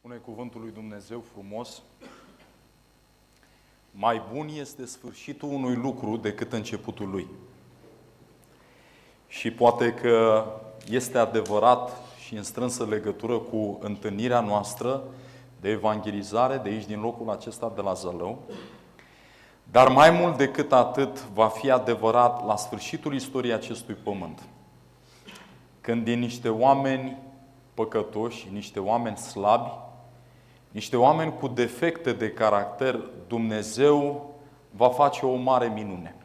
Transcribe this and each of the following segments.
Spune cuvântul lui Dumnezeu frumos: mai bun este sfârșitul unui lucru decât începutul lui. Și poate că este adevărat și în strânsă legătură cu întâlnirea noastră de evangelizare de aici, din locul acesta de la Zălău. Dar mai mult decât atât va fi adevărat la sfârșitul istoriei acestui pământ, când din niște oameni păcătoși, niște oameni slabi, niște oameni cu defecte de caracter, Dumnezeu va face o mare minune.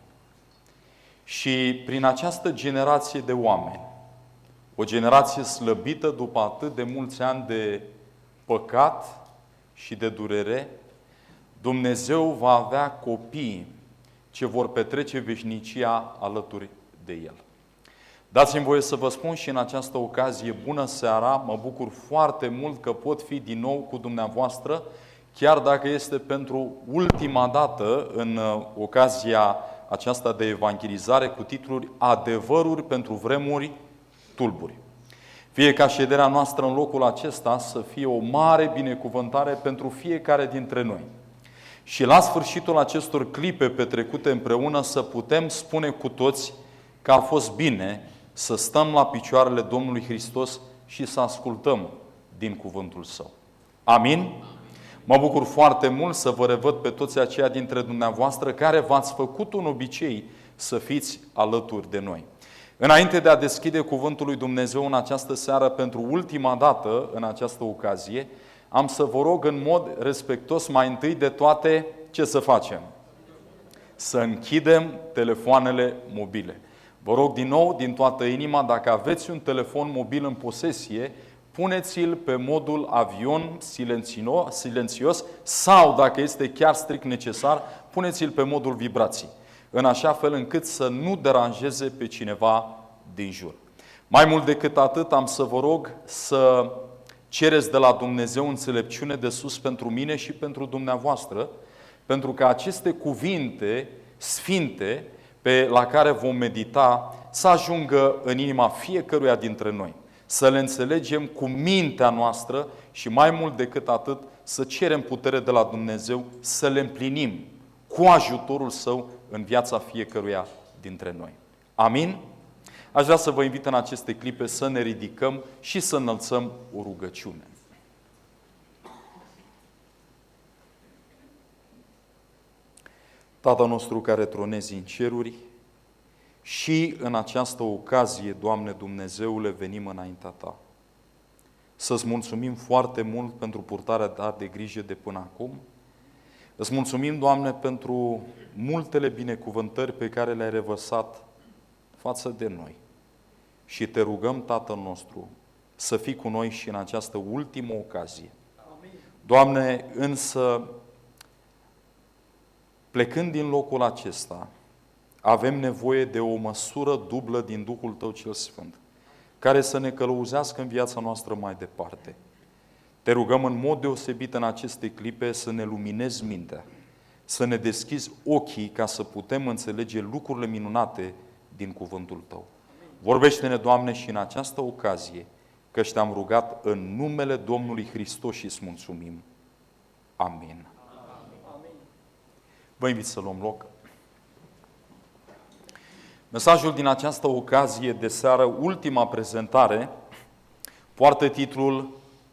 Și prin această generație de oameni, o generație slăbită după atât de mulți ani de păcat și de durere, Dumnezeu va avea copii ce vor petrece veșnicia alături de El. Dați-mi voie să vă spun și în această ocazie, bună seara, mă bucur foarte mult că pot fi din nou cu dumneavoastră, chiar dacă este pentru ultima dată în ocazia aceasta de evangelizare cu titluri Adevăruri pentru vremuri tulburi. Fie ca șederea noastră în locul acesta să fie o mare binecuvântare pentru fiecare dintre noi. Și la sfârșitul acestor clipe petrecute împreună să putem spune cu toți că a fost bine să stăm la picioarele Domnului Hristos și să ascultăm din cuvântul Său. Amin? Mă bucur foarte mult să vă revăd pe toți aceia dintre dumneavoastră care v-ați făcut un obicei să fiți alături de noi. Înainte de a deschide cuvântul lui Dumnezeu în această seară pentru ultima dată în această ocazie, am să vă rog în mod respectuos mai întâi de toate ce să facem? Să închidem telefoanele mobile. Vă rog din nou, din toată inima, dacă aveți un telefon mobil în posesie, puneți-l pe modul avion silențios sau, dacă este chiar strict necesar, puneți-l pe modul vibrații, în așa fel încât să nu deranjeze pe cineva din jur. Mai mult decât atât, am să vă rog să cereți de la Dumnezeu înțelepciune de sus pentru mine și pentru dumneavoastră, pentru că aceste cuvinte sfinte la care vom medita să ajungă în inima fiecăruia dintre noi. Să le înțelegem cu mintea noastră și mai mult decât atât să cerem putere de la Dumnezeu să le împlinim cu ajutorul Său în viața fiecăruia dintre noi. Amin? Aș vrea să vă invit în aceste clipe să ne ridicăm și să înălțăm o rugăciune. Tatăl nostru care tronezi în ceruri, și în această ocazie, Doamne Dumnezeule, venim înaintea Ta. Să-ți mulțumim foarte mult pentru purtarea Ta de grijă de până acum. Îți mulțumim, Doamne, pentru multele binecuvântări pe care le-ai revărsat față de noi. Și Te rugăm, Tatăl nostru, să fii cu noi și în această ultimă ocazie. Amin. Doamne, însă, plecând din locul acesta, avem nevoie de o măsură dublă din Duhul Tău cel Sfânt, care să ne călăuzească în viața noastră mai departe. Te rugăm în mod deosebit în aceste clipe să ne luminezi mintea, să ne deschizi ochii ca să putem înțelege lucrurile minunate din cuvântul Tău. Vorbește-ne, Doamne, și în această ocazie, căci Te-am rugat în numele Domnului Hristos și îți mulțumim. Amin. Vă invit să luăm loc. Mesajul din această ocazie de seară, ultima prezentare, poartă titlul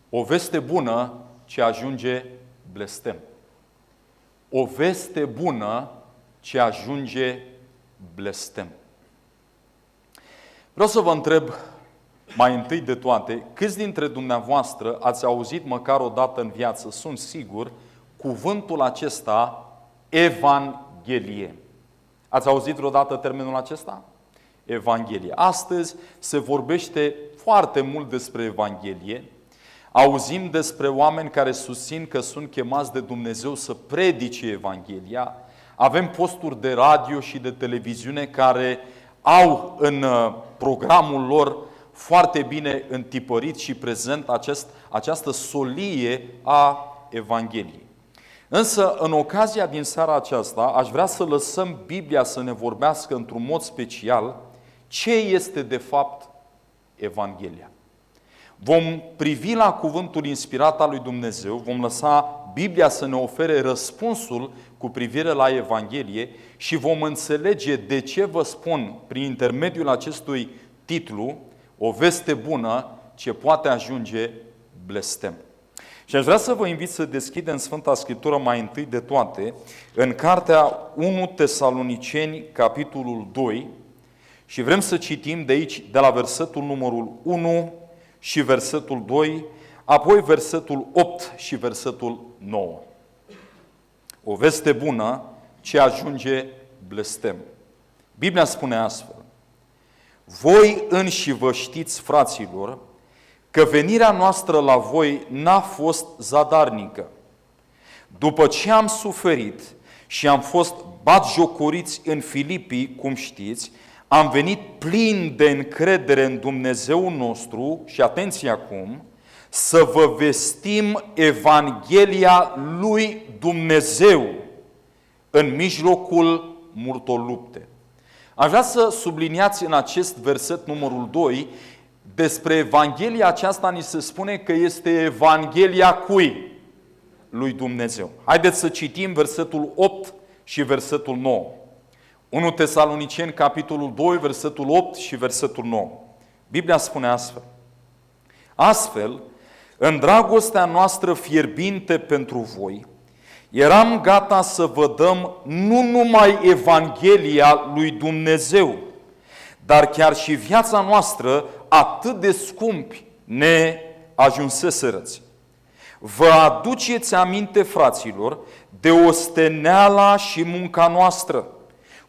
O veste bună ce ajunge blestem. O veste bună ce ajunge blestem. Vreau să vă întreb mai întâi de toate, câți dintre dumneavoastră ați auzit măcar o dată în viață, sunt sigur, cuvântul acesta, Evanghelie. Ați auzit vreodată termenul acesta? Evanghelie. Astăzi se vorbește foarte mult despre Evanghelie. Auzim despre oameni care susțin că sunt chemați de Dumnezeu să predice Evanghelia. Avem posturi de radio și de televiziune care au în programul lor foarte bine întipărit și prezent această solie a Evangheliei. Însă, în ocazia din seara aceasta, aș vrea să lăsăm Biblia să ne vorbească într-un mod special ce este de fapt Evanghelia. Vom privi la cuvântul inspirat al lui Dumnezeu, vom lăsa Biblia să ne ofere răspunsul cu privire la Evanghelie și vom înțelege de ce vă spun prin intermediul acestui titlu o veste bună ce poate ajunge blestem. Și aș vrea să vă invit să deschidem Sfânta Scriptură mai întâi de toate în cartea 1 Tesaloniceni, capitolul 2, și vrem să citim de aici, de la versetul numărul 1 și versetul 2, apoi versetul 8 și versetul 9. O veste bună ce ajunge blestem. Biblia spune astfel: voi înși vă știți, fraților, că venirea noastră la voi n-a fost zadarnică. După ce am suferit și am fost batjocoriți în Filipii, cum știți, am venit plin de încredere în Dumnezeul nostru și, atenție acum, să vă vestim Evanghelia lui Dumnezeu în mijlocul multor lupte. Aș vrea să subliniați în acest verset numărul 2, despre Evanghelia aceasta ni se spune că este Evanghelia cui? Lui Dumnezeu. Haideți să citim versetul 8 și versetul 9. 1 Tesaloniceni, capitolul 2, versetul 8 și versetul 9. Biblia spune astfel: astfel, în dragostea noastră fierbinte pentru voi, eram gata să vă dăm nu numai Evanghelia lui Dumnezeu, dar chiar și viața noastră, atât de scumpi ne ajunseserăți. Vă aduceți aminte, fraților, de osteneala și munca noastră,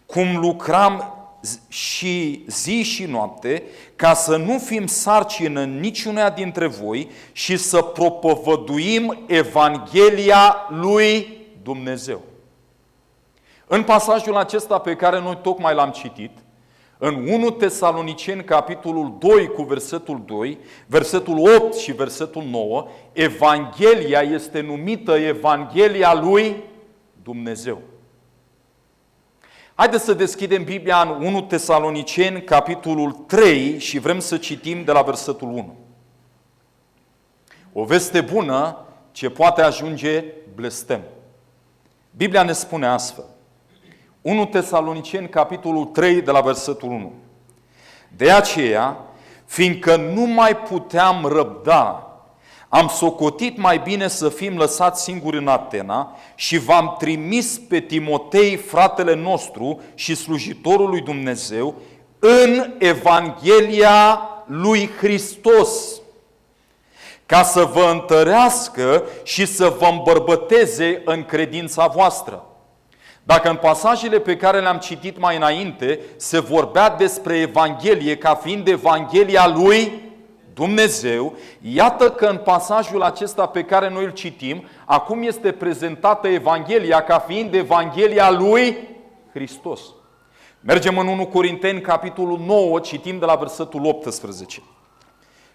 cum lucram și zi și noapte, ca să nu fim sarcină niciunea dintre voi și să propovăduim Evanghelia lui Dumnezeu. În pasajul acesta pe care noi tocmai l-am citit, în 1 Tesaloniceni, capitolul 2 cu versetul 2, versetul 8 și versetul 9, Evanghelia este numită Evanghelia lui Dumnezeu. Haideți să deschidem Biblia în 1 Tesaloniceni, capitolul 3 și vrem să citim de la versetul 1. O veste bună ce poate ajunge blestem. Biblia ne spune astfel. 1 Tesaloniceni, capitolul 3, de la versetul 1. De aceea, fiindcă nu mai puteam răbda, am socotit mai bine să fim lăsați singuri în Atena și v-am trimis pe Timotei, fratele nostru și slujitorul lui Dumnezeu, în Evanghelia lui Hristos, ca să vă întărească și să vă îmbărbăteze în credința voastră. Dacă în pasajele pe care le-am citit mai înainte se vorbea despre Evanghelie ca fiind Evanghelia lui Dumnezeu, iată că în pasajul acesta pe care noi îl citim, acum este prezentată Evanghelia ca fiind Evanghelia lui Hristos. Mergem în 1 Corinteni, capitolul 9, citim de la versetul 18.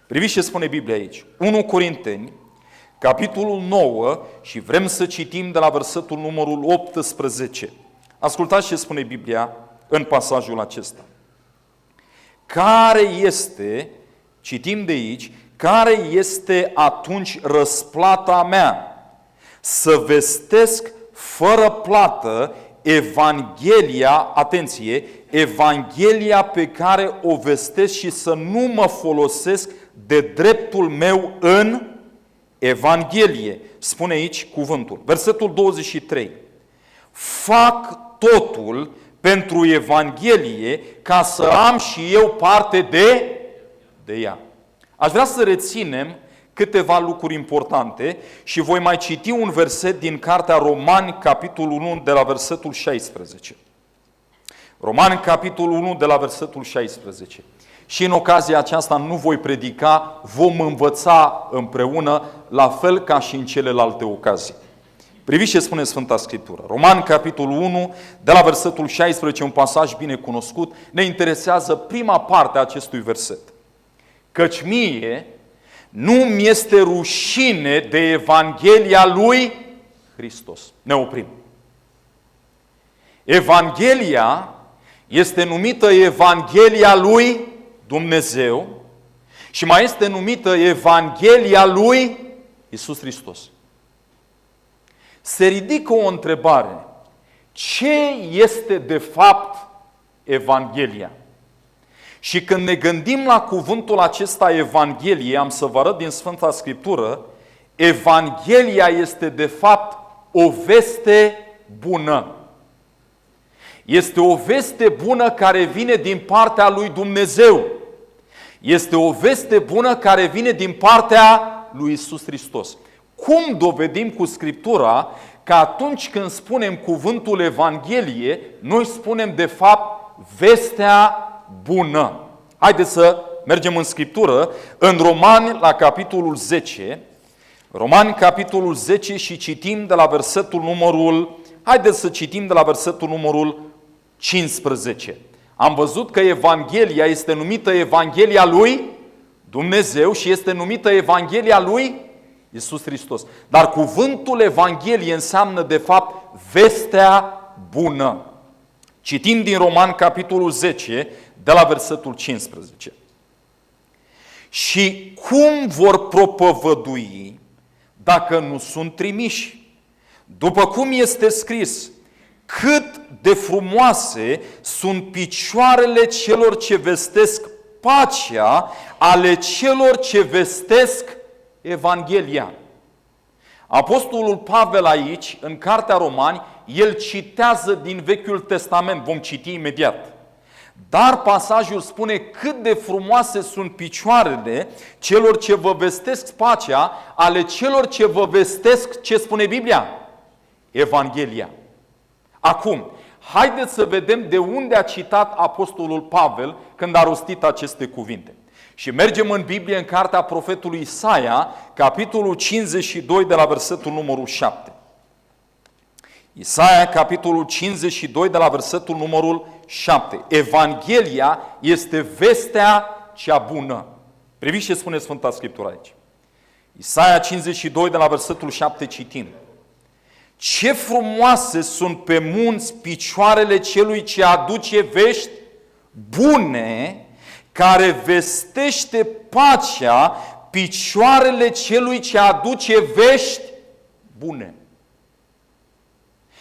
Priviți ce spune Biblia aici. 1 Corinteni, capitolul 9, și vrem să citim de la versetul numărul 18. Ascultați ce spune Biblia în pasajul acesta. Care este, citim de aici, care este atunci răsplata mea? Să vestesc fără plată Evanghelia, atenție, Evanghelia pe care o vestesc și să nu mă folosesc de dreptul meu în Evanghelie. Spune aici cuvântul. Versetul 23. Fac totul pentru Evanghelie ca să am și eu parte de ea. Aș vrea să reținem câteva lucruri importante și voi mai citi un verset din cartea Romani, capitolul 1, de la versetul 16. Romani, capitolul 1, de la versetul 16. Și în ocazia aceasta nu voi predica, vom învăța împreună, la fel ca și în celelalte ocazii. Priviți ce spune Sfânta Scriptură. Romani, capitolul 1, de la versetul 16, un pasaj bine cunoscut, ne interesează prima parte a acestui verset. Căci mie nu mi este rușine de Evanghelia lui Hristos. Ne oprim. Evanghelia este numită Evanghelia lui Dumnezeu Și mai este numită Evanghelia lui Iisus Hristos. Se ridică o întrebare. Ce este de fapt Evanghelia? Și când ne gândim la cuvântul acesta Evanghelie, am să vă arăt din Sfânta Scriptură, Evanghelia este de fapt o veste bună. Este o veste bună care vine din partea lui Dumnezeu. Este o veste bună care vine din partea lui Iisus Hristos. Cum dovedim cu Scriptura că atunci când spunem cuvântul Evanghelie, noi spunem de fapt vestea bună? Haideți să mergem în Scriptură, în Romani, la capitolul 10, Romani, capitolul 10 și citim de la versetul numărul, haideți să citim de la versetul numărul 15. Am văzut că Evanghelia este numită Evanghelia lui Dumnezeu și este numită Evanghelia lui Iisus Hristos. Dar cuvântul Evanghelie înseamnă de fapt vestea bună. Citim din Roman, capitolul 10, de la versetul 15. Și cum vor propovădui dacă nu sunt trimiși? După cum este scris, cât de frumoase sunt picioarele celor ce vestesc pacea, ale celor ce vestesc Evanghelia. Apostolul Pavel aici, în Cartea Romani, el citează din Vechiul Testament, vom citi imediat. Dar pasajul spune cât de frumoase sunt picioarele celor ce vă vestesc pacea, ale celor ce vă vestesc, ce spune Biblia? Evanghelia. Acum, haideți să vedem de unde a citat Apostolul Pavel când a rostit aceste cuvinte. Și mergem în Biblie, în cartea profetului Isaia, capitolul 52, de la versetul numărul 7. Isaia, capitolul 52, de la versetul numărul 7. Evanghelia este vestea cea bună. Priviți ce spune Sfânta Scriptură aici. Isaia 52, de la versetul 7 citim. Ce frumoase sunt pe munți picioarele celui ce aduce vești bune, care vestește pacea, picioarele celui ce aduce vești bune.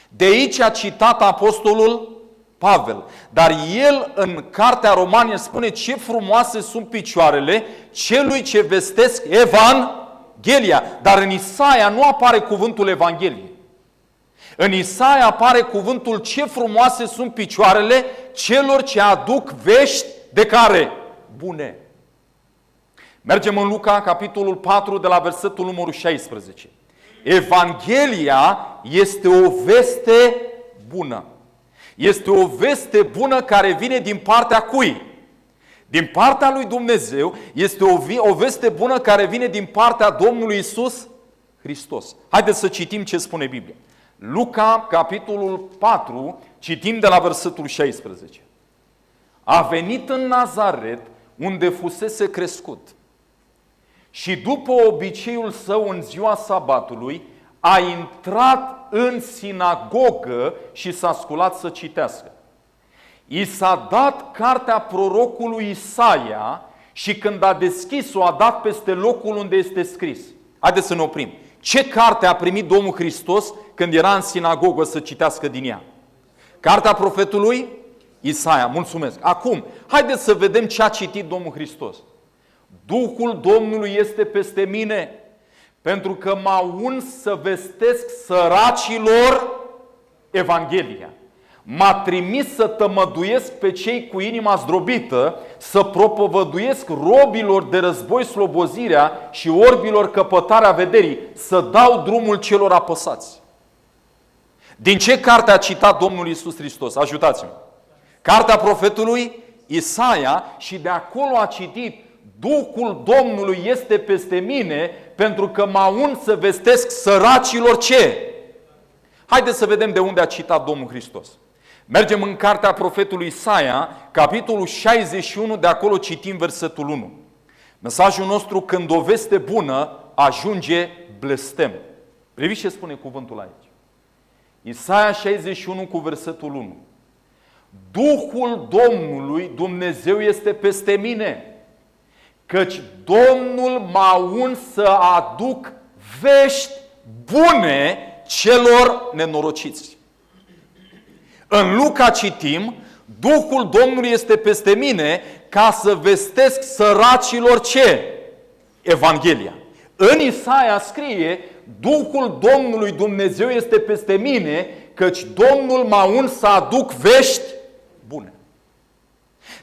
De aici a citat Apostolul Pavel. Dar el în Cartea Romani spune ce frumoase sunt picioarele celui ce vestesc Evanghelia. Dar în Isaia nu apare cuvântul Evanghelie. În Isaia apare cuvântul ce frumoase sunt picioarele celor ce aduc vești de care? Bune. Mergem în Luca, capitolul 4, de la versetul numărul 16. Evanghelia este o veste bună. Este o veste bună care vine din partea cui? Din partea lui Dumnezeu. Este o veste bună care vine din partea Domnului Iisus Hristos. Haideți să citim ce spune Biblia. Luca, capitolul 4, citim de la versetul 16. A venit în Nazaret, unde fusese crescut. Și după obiceiul său în ziua sabatului, a intrat în sinagogă și s-a sculat să citească. I s-a dat cartea prorocului Isaia și când a deschis-o, a dat peste locul unde este scris. Haideți să ne oprim. Ce carte a primit Domnul Hristos când era în sinagogă să citească din ea? Cartea profetului Isaia. Mulțumesc. Acum, haideți să vedem ce a citit Domnul Hristos. Duhul Domnului este peste mine, pentru că m-a uns să vestesc săracilor Evanghelia. M-a trimis să tămăduiesc pe cei cu inima zdrobită, să propovăduiesc robilor de război slobozirea și orbilor căpătarea vederii, să dau drumul celor apăsați. Din ce carte a citat Domnul Iisus Hristos? Ajutați-mă! Cartea profetului Isaia și de acolo a citit Duhul Domnului este peste mine pentru că m-a uns să vestesc săracilor ce? Haideți să vedem de unde a citat Domnul Hristos. Mergem în cartea profetului Isaia, capitolul 61, de acolo citim versetul 1. Mesajul nostru, când o veste bună ajunge blestem. Priviți ce spune cuvântul aici. Isaia 61 cu versetul 1. Duhul Domnului, Dumnezeu este peste mine, căci Domnul m-a uns să aduc vești bune celor nenorociți. În Luca citim, Duhul Domnului este peste mine ca să vestesc săracilor ce? Evanghelia. În Isaia scrie, Duhul Domnului Dumnezeu este peste mine, căci Domnul m-a uns să aduc vești bune.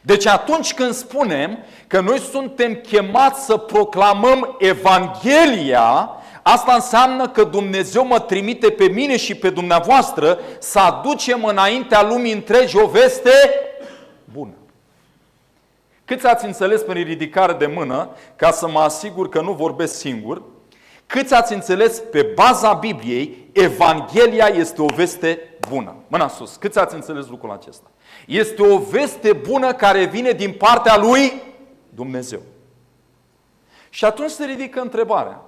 Deci atunci când spunem că noi suntem chemați să proclamăm Evanghelia, asta înseamnă că Dumnezeu mă trimite pe mine și pe dumneavoastră să aducem înaintea lumii întregi o veste bună. Câți ați înțeles prin ridicare de mână, ca să mă asigur că nu vorbesc singur, câți ați înțeles pe baza Bibliei, Evanghelia este o veste bună? Mâna sus. Câți ați înțeles lucrul acesta? Este o veste bună care vine din partea lui Dumnezeu. Și atunci se ridică întrebarea.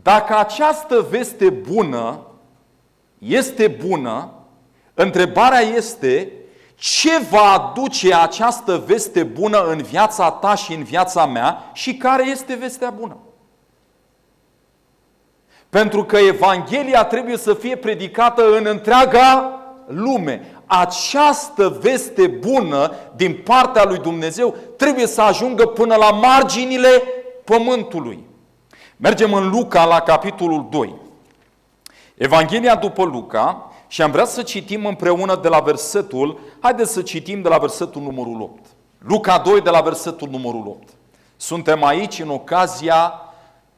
Dacă această veste bună este bună, întrebarea este ce va aduce această veste bună în viața ta și în viața mea și care este vestea bună? Pentru că Evanghelia trebuie să fie predicată în întreaga lume. Această veste bună din partea lui Dumnezeu trebuie să ajungă până la marginile pământului. Mergem în Luca la capitolul 2. Evanghelia după Luca și am vrea să citim împreună de la versetul, haideți să citim de la versetul numărul 8. Luca 2 de la versetul numărul 8. Suntem aici în ocazia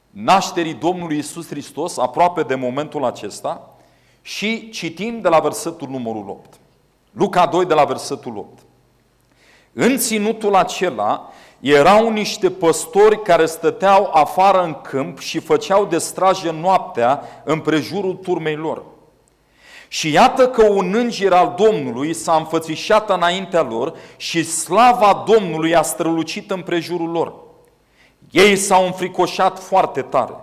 nașterii Domnului Iisus Hristos, aproape de momentul acesta, și citim de la versetul numărul 8. Luca 2 de la versetul 8. În ținutul acela erau niște păstori care stăteau afară în câmp și făceau de strajă noaptea împrejurul turmei lor. Și iată că un înger al Domnului s-a înfățișat înaintea lor și slava Domnului a strălucit împrejurul lor. Ei s-au înfricoșat foarte tare.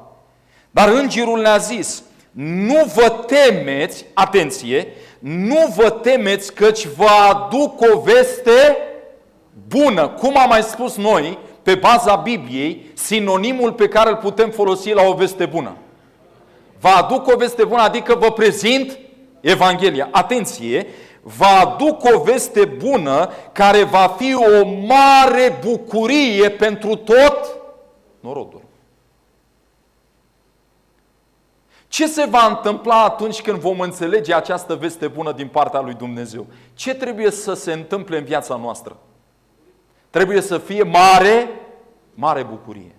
Dar îngerul le-a zis, nu vă temeți, atenție, nu vă temeți căci vă aduc o veste bună. Cum am mai spus noi, pe baza Bibliei, sinonimul pe care îl putem folosi la o veste bună. Vă aduc o veste bună, adică vă prezint Evanghelia. Atenție, vă aduc o veste bună care va fi o mare bucurie pentru tot norodul. Ce se va întâmpla atunci când vom înțelege această veste bună din partea lui Dumnezeu? Ce trebuie să se întâmple în viața noastră? Trebuie să fie mare bucurie.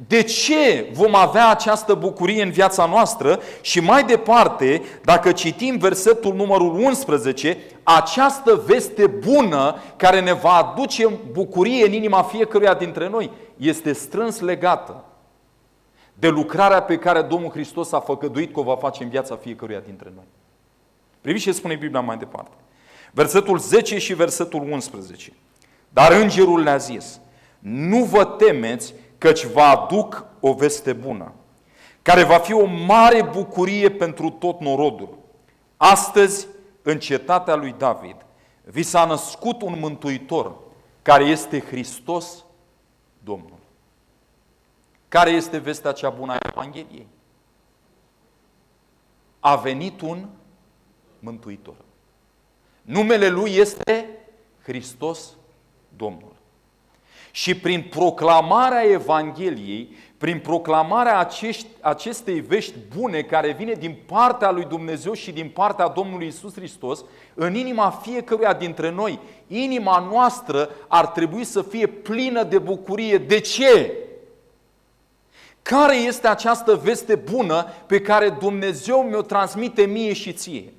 De ce vom avea această bucurie în viața noastră? Și mai departe, dacă citim versetul numărul 11, această veste bună care ne va aduce bucurie în inima fiecăruia dintre noi este strâns legată de lucrarea pe care Domnul Hristos a făgăduit că o va face în viața fiecăruia dintre noi. Priviți ce spune Biblia mai departe. Versetul 10 și versetul 11. Dar îngerul le-a zis, nu vă temeți căci vă aduc o veste bună, care va fi o mare bucurie pentru tot norodul. Astăzi, în cetatea lui David, vi s-a născut un mântuitor, care este Hristos Domnul. Care este vestea cea bună a Evangheliei? A venit un mântuitor. Numele Lui este Hristos Domnul. Și prin proclamarea Evangheliei, prin proclamarea acestei vești bune care vine din partea lui Dumnezeu și din partea Domnului Iisus Hristos, în inima fiecăruia dintre noi, inima noastră ar trebui să fie plină de bucurie. De ce? Care este această veste bună pe care Dumnezeu mi-o transmite mie și ție?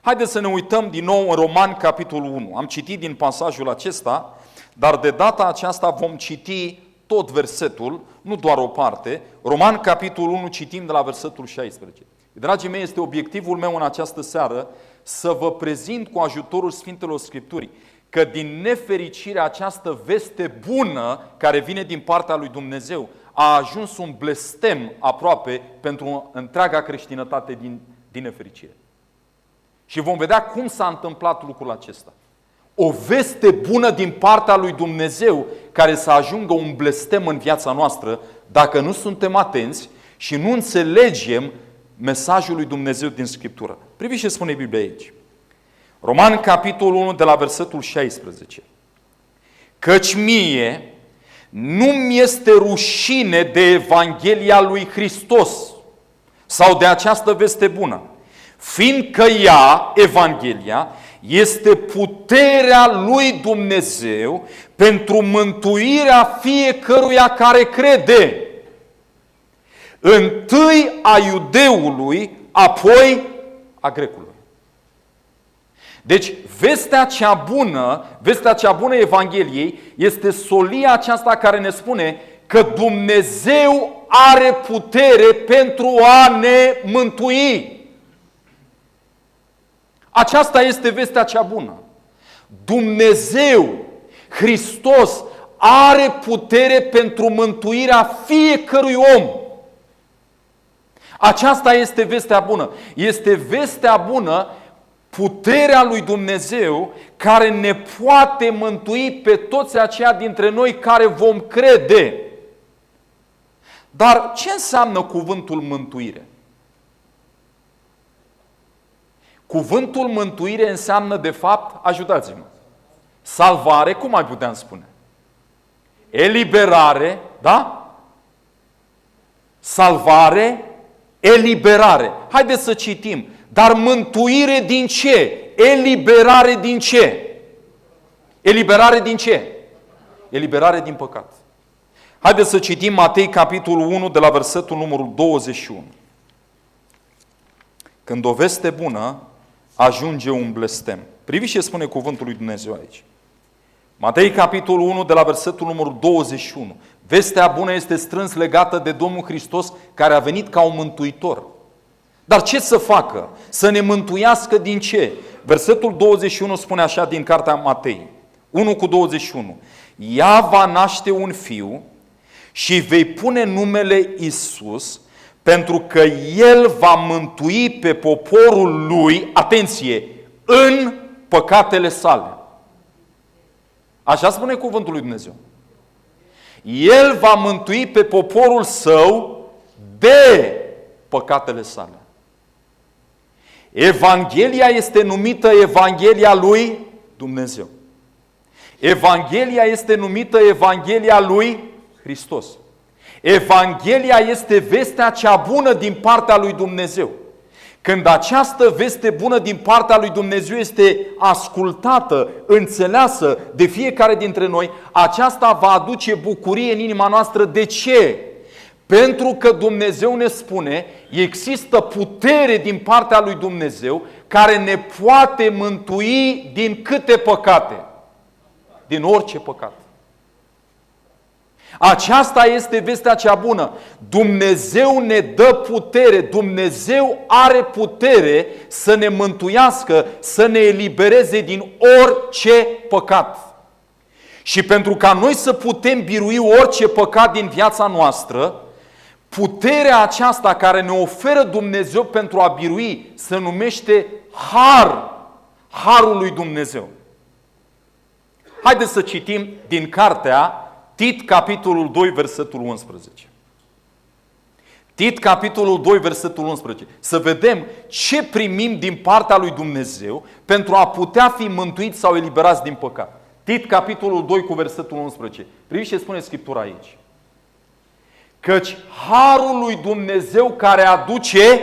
Haideți să ne uităm din nou în Romani, capitolul 1. Am citit din pasajul acesta, dar de data aceasta vom citi tot versetul, nu doar o parte. Romani, capitolul 1, citim de la versetul 16. Dragii mei, este obiectivul meu în această seară să vă prezint cu ajutorul Sfintelor Scripturii că din nefericire această veste bună care vine din partea lui Dumnezeu a ajuns un blestem aproape pentru întreaga creștinătate din nefericire. Și vom vedea cum s-a întâmplat lucrul acesta. O veste bună din partea lui Dumnezeu care să ajungă un blestem în viața noastră dacă nu suntem atenți și nu înțelegem mesajul lui Dumnezeu din Scriptură. Priviți ce spune Biblia aici. Romani, capitolul 1, de la versetul 16. Căci mie nu-mi este rușine de Evanghelia lui Hristos sau de această veste bună, fiindcă ea, Evanghelia, este puterea lui Dumnezeu pentru mântuirea fiecăruia care crede. Întâi a iudeului, apoi a grecului. Deci, vestea cea bună Evangheliei este solia aceasta care ne spune că Dumnezeu are putere pentru a ne mântui. Aceasta este vestea cea bună. Dumnezeu, Hristos, are putere pentru mântuirea fiecărui om. Aceasta este vestea bună. Este vestea bună, puterea lui Dumnezeu care ne poate mântui pe toți aceia dintre noi care vom crede. Dar ce înseamnă cuvântul mântuire? Cuvântul mântuire înseamnă, de fapt, ajutați-mă, salvare, cum mai puteam spune? Eliberare, da? Salvare, eliberare. Haideți să citim. Dar mântuire din ce? Eliberare din ce? Eliberare din ce? Eliberare din păcat. Haideți să citim Matei, capitolul 1, de la versetul numărul 21. Când o veste bună ajunge un blestem. Priviți ce spune cuvântul lui Dumnezeu aici. Matei, capitolul 1, de la versetul numărul 21. Vestea bună este strâns legată de Domnul Hristos, care a venit ca un mântuitor. Dar ce să facă? Să ne mântuiască din ce? Versetul 21 spune așa din cartea Matei. 1:21. Ea va naște un fiu și vei pune numele Iisus, pentru că El va mântui pe poporul Lui, atenție, în păcatele sale. Așa spune cuvântul lui Dumnezeu. El va mântui pe poporul Său de păcatele sale. Evanghelia este numită Evanghelia lui Dumnezeu. Evanghelia este numită Evanghelia lui Hristos. Evanghelia este vestea cea bună din partea lui Dumnezeu. Când această veste bună din partea lui Dumnezeu este ascultată, înțeleasă de fiecare dintre noi, aceasta va aduce bucurie în inima noastră. De ce? Pentru că Dumnezeu ne spune, există putere din partea lui Dumnezeu care ne poate mântui din câte păcate? Din orice păcat. Aceasta este vestea cea bună. Dumnezeu ne dă putere. Dumnezeu are putere să ne mântuiască, să ne elibereze din orice păcat. Și pentru ca noi să putem birui orice păcat din viața noastră, puterea aceasta care ne oferă Dumnezeu pentru a birui se numește har. Harul lui Dumnezeu. Haideți să citim din cartea Tit, capitolul 2, versetul 11. Tit, capitolul 2, versetul 11. Să vedem ce primim din partea lui Dumnezeu pentru a putea fi mântuiți sau eliberați din păcat. Tit, capitolul 2, cu versetul 11. Priviți ce spune Scriptura aici. Căci harul lui Dumnezeu care aduce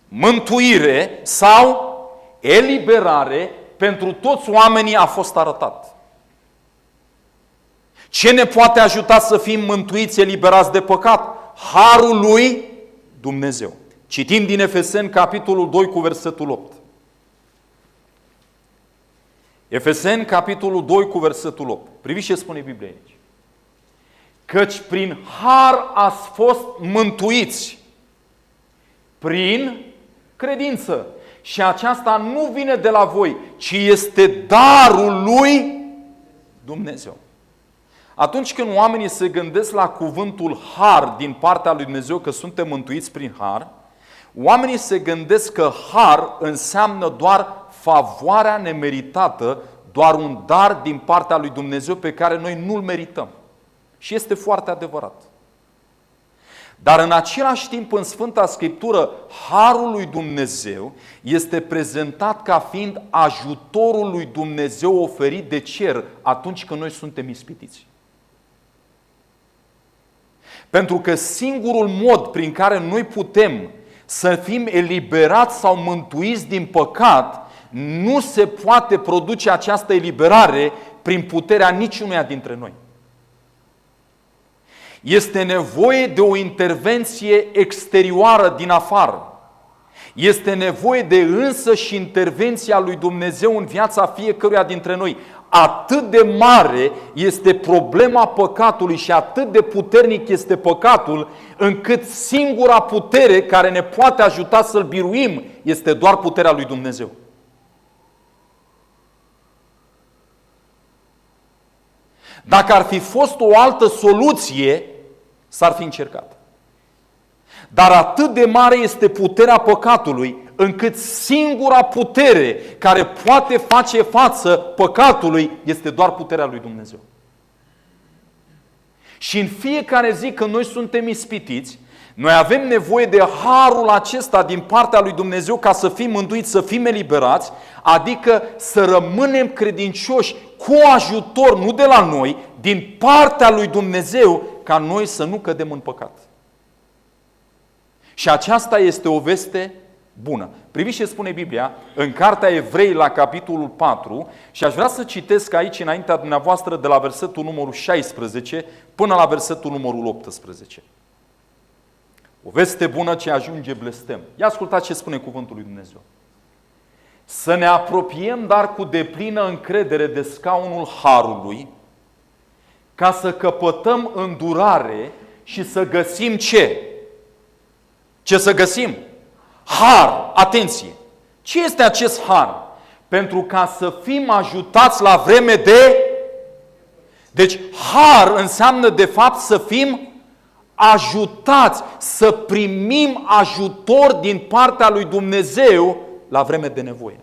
mântuire sau eliberare pentru toți oamenii a fost arătat. Ce ne poate ajuta să fim mântuiți, eliberați de păcat? Harul lui Dumnezeu. Citim din Efeseni, capitolul 2, cu versetul 8. Efeseni, capitolul 2, cu versetul 8. Priviți ce spune Biblia aici. Căci prin har ați fost mântuiți prin credință. Și aceasta nu vine de la voi, ci este darul lui Dumnezeu. Atunci când oamenii se gândesc la cuvântul har din partea lui Dumnezeu, că suntem mântuiți prin har, oamenii se gândesc că har înseamnă doar favoarea nemeritată doar un dar din partea lui Dumnezeu pe care noi nu-l merităm. Și este foarte adevărat. Dar în același timp, în Sfânta Scriptură, harul lui Dumnezeu este prezentat ca fiind ajutorul lui Dumnezeu oferit de cer atunci când noi suntem ispitiți. Pentru că singurul mod prin care noi putem să fim eliberați sau mântuiți din păcat, nu se poate produce această eliberare prin puterea niciunuia dintre noi. Este nevoie de o intervenție exterioară din afară. Este nevoie de însăși intervenția lui Dumnezeu în viața fiecăruia dintre noi. Atât de mare este problema păcatului și atât de puternic este păcatul, încât singura putere care ne poate ajuta să-l biruim este doar puterea lui Dumnezeu. Dacă ar fi fost o altă soluție, s-ar fi încercat. Dar atât de mare este puterea păcatului, încât singura putere care poate face față păcatului este doar puterea lui Dumnezeu. Și în fiecare zi când noi suntem ispitiți, noi avem nevoie de harul acesta din partea lui Dumnezeu ca să fim mântuiți, să fim eliberați, adică să rămânem credincioși cu ajutor, nu de la noi, din partea lui Dumnezeu, ca noi să nu cădem în păcat. Și aceasta este o veste bună. Priviți ce spune Biblia în Cartea Evrei la capitolul 4 și aș vrea să citesc aici înaintea dumneavoastră de la versetul numărul 16 până la versetul numărul 18. O veste bună ce ajunge blestem. Ia ascultați ce spune cuvântul lui Dumnezeu. Să ne apropiem, dar cu deplină încredere de scaunul harului, ca să căpătăm îndurare și să găsim ce? Ce să găsim? Har. Atenție! Ce este acest har? Pentru ca să fim ajutați la vreme de... Deci, har înseamnă de fapt să fim ajutați, să primim ajutor din partea lui Dumnezeu la vreme de nevoie.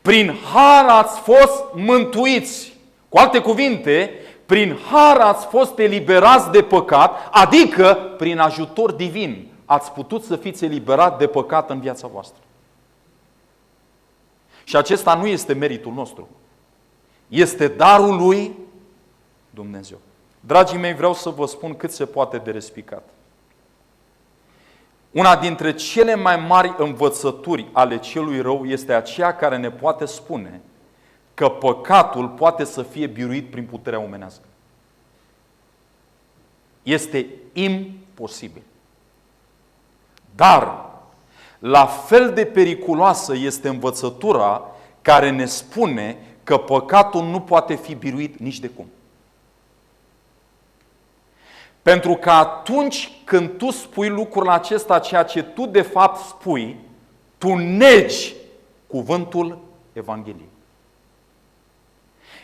Prin har ați fost mântuiți. Cu alte cuvinte, prin har ați fost eliberați de păcat, adică prin ajutor divin ați putut să fiți eliberat de păcat în viața voastră. Și acesta nu este meritul nostru. Este darul lui Dumnezeu. Dragii mei, vreau să vă spun cât se poate de respicat. Una dintre cele mai mari învățături ale celui rău este aceea care ne poate spune că păcatul poate să fie biruit prin puterea omenească. Este imposibil. Dar, la fel de periculoasă este învățătura care ne spune că păcatul nu poate fi biruit nici de cum. Pentru că atunci când tu spui lucrul acesta, ceea ce tu de fapt spui, tu negi cuvântul Evangheliei.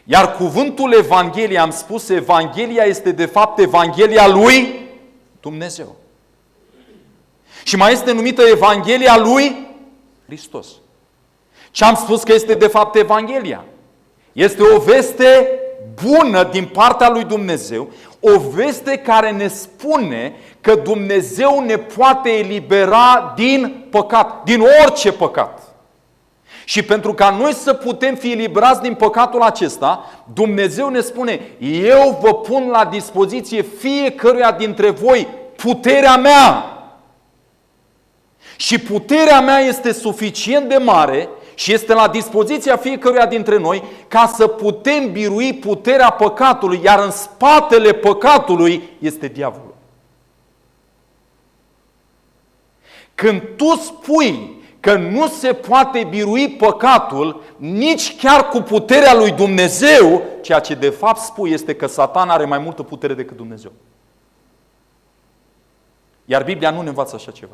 Iar cuvântul Evangheliei, am spus, Evanghelia este de fapt Evanghelia lui Dumnezeu. Și mai este numită Evanghelia lui Hristos. Ce am spus că este de fapt Evanghelia? Este o veste bună din partea lui Dumnezeu, o veste care ne spune că Dumnezeu ne poate elibera din păcat, din orice păcat. Și pentru ca noi să putem fi eliberați din păcatul acesta, Dumnezeu ne spune: eu vă pun la dispoziție fiecăruia dintre voi puterea mea. Și puterea mea este suficient de mare și este la dispoziția fiecăruia dintre noi ca să putem birui puterea păcatului, iar în spatele păcatului este diavolul. Când tu spui că nu se poate birui păcatul nici chiar cu puterea lui Dumnezeu, ceea ce de fapt spui este că Satan are mai multă putere decât Dumnezeu. Iar Biblia nu ne învață așa ceva.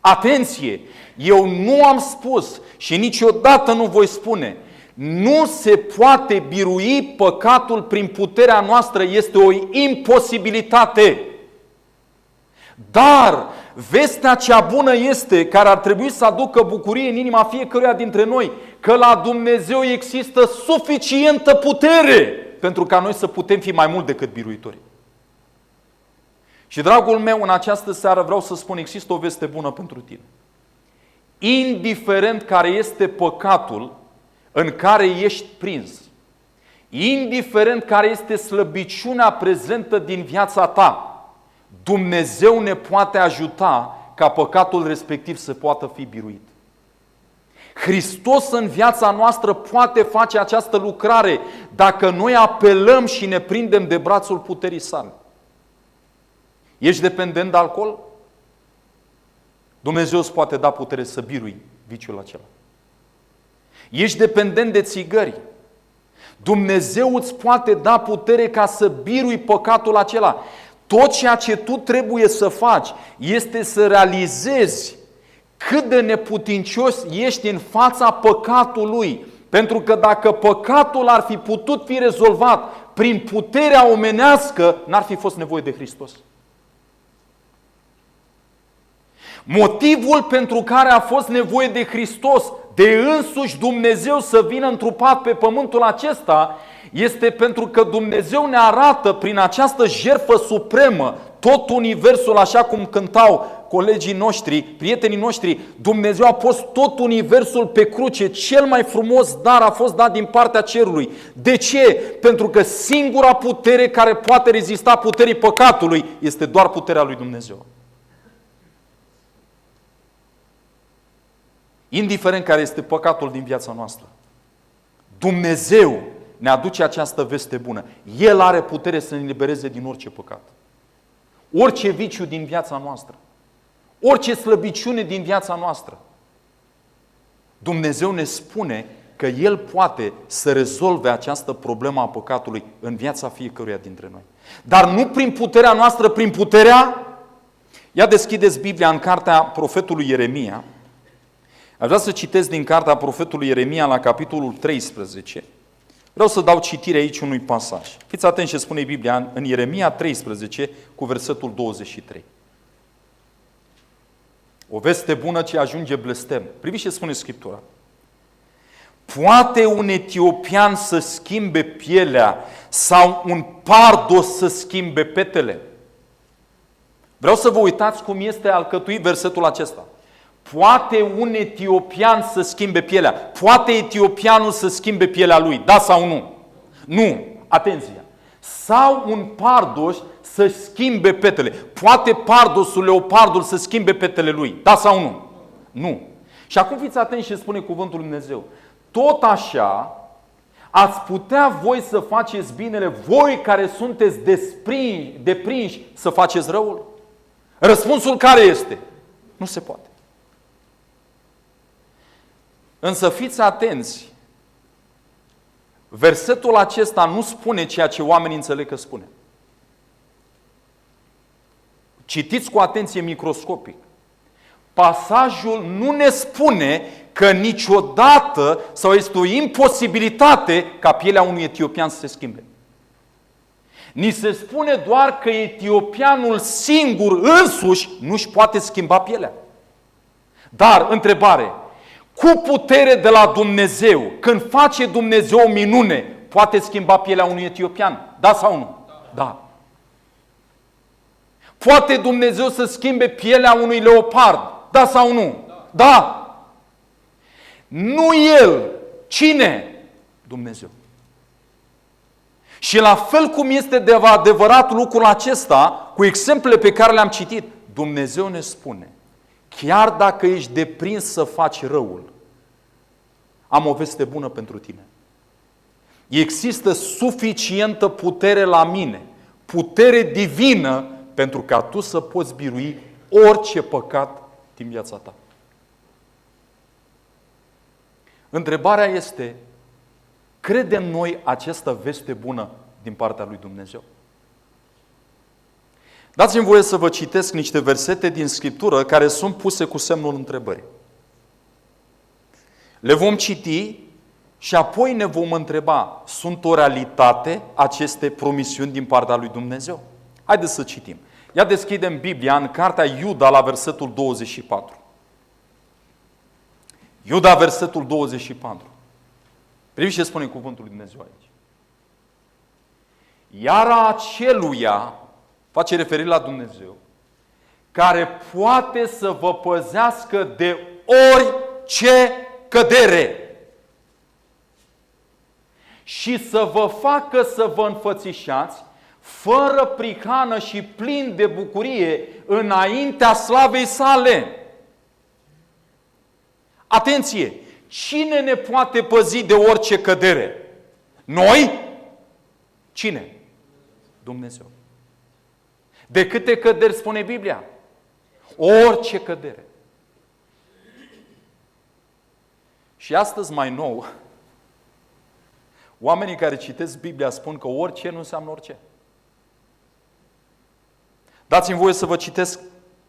Atenție! Eu nu am spus și niciodată nu voi spune: nu se poate birui păcatul prin puterea noastră, este o imposibilitate. Dar vestea cea bună este, care ar trebui să aducă bucurie în inima fiecăruia dintre noi, că la Dumnezeu există suficientă putere pentru ca noi să putem fi mai mult decât biruitori. Și, dragul meu, în această seară vreau să spun, există o veste bună pentru tine. Indiferent care este păcatul în care ești prins, indiferent care este slăbiciunea prezentă din viața ta, Dumnezeu ne poate ajuta ca păcatul respectiv să poată fi biruit. Hristos în viața noastră poate face această lucrare dacă noi apelăm și ne prindem de brațul puterii sale. Ești dependent de alcool? Dumnezeu îți poate da putere să birui viciul acela. Ești dependent de țigări? Dumnezeu îți poate da putere ca să birui păcatul acela. Tot ceea ce tu trebuie să faci este să realizezi cât de neputincios ești în fața păcatului. Pentru că dacă păcatul ar fi putut fi rezolvat prin puterea omenească, n-ar fi fost nevoie de Hristos. Motivul pentru care a fost nevoie de Hristos, de însuși Dumnezeu să vină întrupat pe pământul acesta, este pentru că Dumnezeu ne arată prin această jertfă supremă tot universul, așa cum cântau colegii noștri, prietenii noștri. Dumnezeu a pus tot universul pe cruce. Cel mai frumos dar a fost dat din partea cerului. De ce? Pentru că singura putere care poate rezista puterii păcatului este doar puterea lui Dumnezeu. Indiferent care este păcatul din viața noastră, Dumnezeu ne aduce această veste bună. El are putere să ne elibereze din orice păcat. Orice viciu din viața noastră, orice slăbiciune din viața noastră. Dumnezeu ne spune că El poate să rezolve această problemă a păcatului în viața fiecăruia dintre noi. Dar nu prin puterea noastră, prin puterea... Ia deschideți Biblia în cartea profetului Ieremia. Aș vrea să citesc din cartea profetului Ieremia la capitolul 13. Vreau să dau citire aici unui pasaj. Fiți atenți ce spune Biblia în Ieremia 13 cu versetul 23. O veste bună ce ajunge blestem. Priviți ce spune Scriptura. Poate un etiopian să schimbe pielea sau un pardos să schimbe petele? Vreau să vă uitați cum este alcătuit versetul acesta. Poate un etiopian să schimbe pielea. Poate etiopianul să schimbe pielea lui. Da sau nu? Nu. Atenție. Sau un pardos să schimbe petele. Poate pardosul, leopardul să schimbe petele lui. Da sau nu? Nu. Și acum fiți atenți ce spune cuvântul lui Dumnezeu. Tot așa ați putea voi să faceți binele, voi care sunteți deprinși să faceți răul? Răspunsul care este? Nu se poate. Însă fiți atenți, versetul acesta nu spune ceea ce oamenii înțeleg că spune. Citiți cu atenție microscopic. Pasajul nu ne spune că niciodată sau este o imposibilitate ca pielea unui etiopian să se schimbe. Ni se spune doar că etiopianul singur însuși nu-și poate schimba pielea. Dar, întrebare, cu putere de la Dumnezeu, când face Dumnezeu o minune, poate schimba pielea unui etiopian? Da sau nu? Da. Poate Dumnezeu să schimbe pielea unui leopard? Da sau nu? Da. Nu El. Cine? Dumnezeu. Și la fel cum este de adevărat lucrul acesta, cu exemplele pe care le-am citit, Dumnezeu ne spune, chiar dacă ești deprins să faci răul, am o veste bună pentru tine. Există suficientă putere la mine, putere divină, pentru ca tu să poți birui orice păcat din viața ta. Întrebarea este, credem noi această veste bună din partea lui Dumnezeu? Dați-mi voie să vă citesc niște versete din Scriptură care sunt puse cu semnul întrebării. Le vom citi și apoi ne vom întreba, sunt o realitate aceste promisiuni din partea lui Dumnezeu? Haideți să citim. Ia deschidem Biblia în cartea Iuda la versetul 24. Iuda, versetul 24. Priviți ce spune cuvântul lui Dumnezeu aici. Iar aceluia, face referire la Dumnezeu, care poate să vă păzească de orice cădere și să vă facă să vă înfățișați fără prihană și plin de bucurie înaintea slavei sale. Atenție! Cine ne poate păzi de orice cădere? Noi? Cine? Dumnezeu. De câte căderi spune Biblia? Orice cădere. Și astăzi mai nou, oamenii care citesc Biblia spun că orice nu înseamnă orice. Dați-mi voie să vă citesc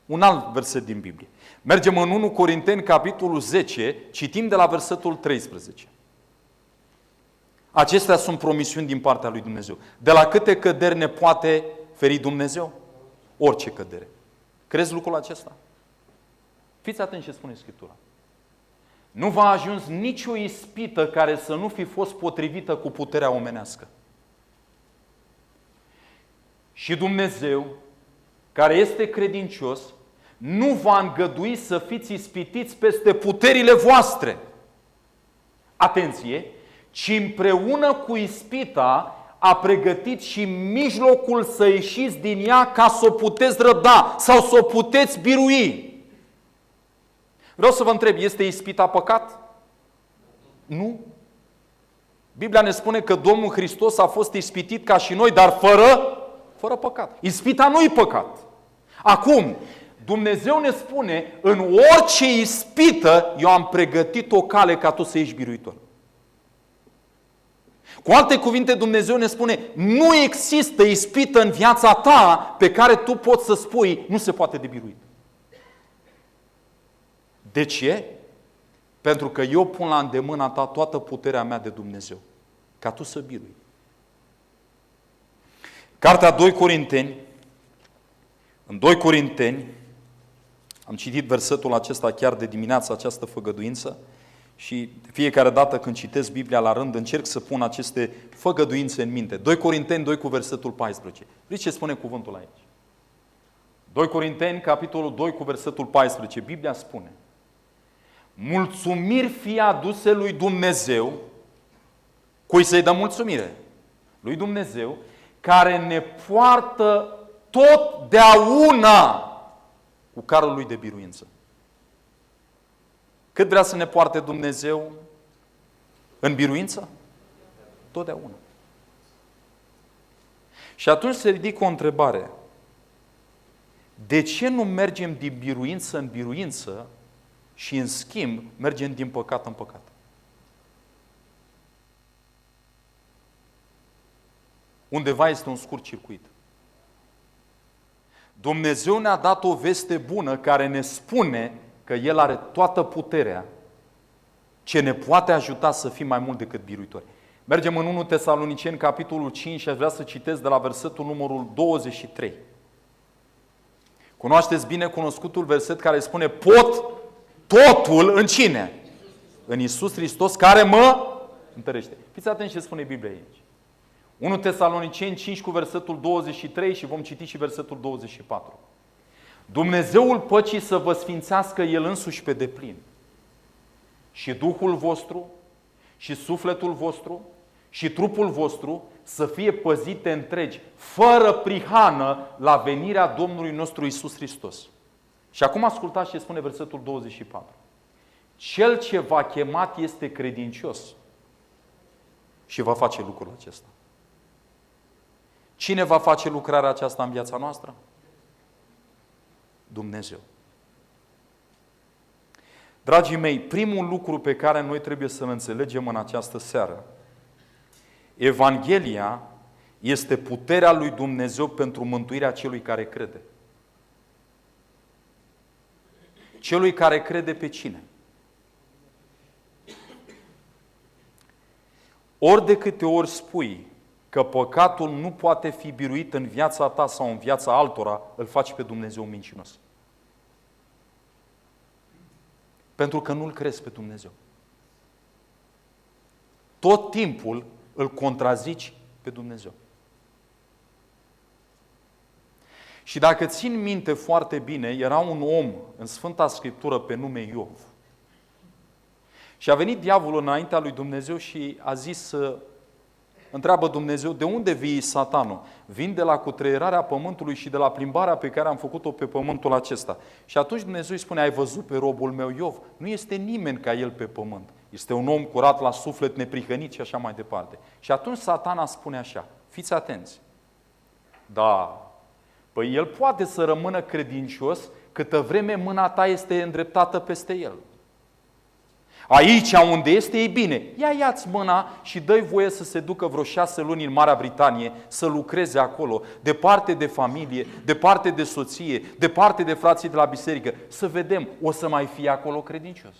un alt verset din Biblie. Mergem în 1 Corinteni, capitolul 10, citim de la versetul 13. Acestea sunt promisiuni din partea lui Dumnezeu. De la câte căderi ne poate feri Dumnezeu? Orice cădere. Crezi lucrul acesta? Fiți atenți ce spune Scriptura. Nu v-a ajuns nicio ispită care să nu fi fost potrivită cu puterea omenească. Și Dumnezeu, care este credincios, nu va îngădui să fiți ispitiți peste puterile voastre. Atenție! Ci împreună cu ispita a pregătit și mijlocul să ieșiți din ea ca să o puteți răbda sau să o puteți birui. Vreau să vă întreb, este ispita păcat? Nu. Biblia ne spune că Domnul Hristos a fost ispitit ca și noi, dar fără păcat. Ispita nu-i păcat. Acum, Dumnezeu ne spune, în orice ispită, eu am pregătit o cale ca tu să ieși biruitor. Cu alte cuvinte, Dumnezeu ne spune, nu există ispită în viața ta pe care tu poți să spui, nu se poate de biruit. De ce? Pentru că eu pun la îndemâna ta toată puterea mea de Dumnezeu, ca tu să birui. Cartea 2 Corinteni, în 2 Corinteni, am citit versetul acesta chiar de dimineață, această făgăduință, și fiecare dată când citesc Biblia la rând, încerc să pun aceste făgăduințe în minte. 2 Corinteni 2 cu versetul 14. Știți ce spune cuvântul aici? 2 Corinteni, capitolul 2 cu versetul 14. Biblia spune: mulțumiri fie aduse lui Dumnezeu. Cui să-i dăm mulțumire? Lui Dumnezeu, care ne poartă totdeauna cu carul lui de biruință. Cât vrea să ne poarte Dumnezeu în biruință? Totdeauna. Și atunci se ridică o întrebare. De ce nu mergem din biruință în biruință și în schimb mergem din păcat în păcat? Undeva este un scurt circuit. Dumnezeu ne-a dat o veste bună care ne spune că El are toată puterea ce ne poate ajuta să fim mai mult decât biruitori. Mergem în 1 Tesaloniceni, capitolul 5, și aș vrea să citesc de la versetul numărul 23. Cunoașteți bine cunoscutul verset care spune: pot totul în cine? În Iisus Hristos care mă întărește. Fiți atenți ce spune Biblia aici. 1 Tesaloniceni 5 cu versetul 23 și vom citi și versetul 24. Dumnezeul păcii să vă sfințească El însuși pe deplin. Și Duhul vostru, și sufletul vostru, și trupul vostru să fie păzite întregi, fără prihană, la venirea Domnului nostru Iisus Hristos. Și acum ascultați ce spune versetul 24. Cel ce v-a chemat este credincios și va face lucrul acesta. Cine va face lucrarea aceasta în viața noastră? Dumnezeu. Dragii mei, primul lucru pe care noi trebuie să-l înțelegem în această seară: Evanghelia este puterea lui Dumnezeu pentru mântuirea celui care crede. Celui care crede pe cine? Ori de câte ori spui că păcatul nu poate fi biruit în viața ta sau în viața altora, îl faci pe Dumnezeu mincinos. Pentru că nu-L crezi pe Dumnezeu. Tot timpul îl contrazici pe Dumnezeu. Și dacă țin minte foarte bine, era un om în Sfânta Scriptură pe nume Iov. Și a venit diavolul înaintea lui Dumnezeu și a zis, întreabă Dumnezeu, de unde vii, Satanul? Vin de la cutreierarea pământului și de la plimbarea pe care am făcut-o pe pământul acesta. Și atunci Dumnezeu îi spune, ai văzut pe robul meu Iov? Nu este nimeni ca el pe pământ. Este un om curat la suflet, neprihănit și așa mai departe. Și atunci Satana spune așa, fiți atenți. Da, păi el poate să rămână credincios câtă vreme mâna ta este îndreptată peste el. Aici unde este, e bine. Ia-ți mâna și dă-i voie să se ducă vreo 6 luni în Marea Britanie, să lucreze acolo, departe de familie, departe de soție, departe de frații de la biserică. Să vedem, o să mai fie acolo credincios.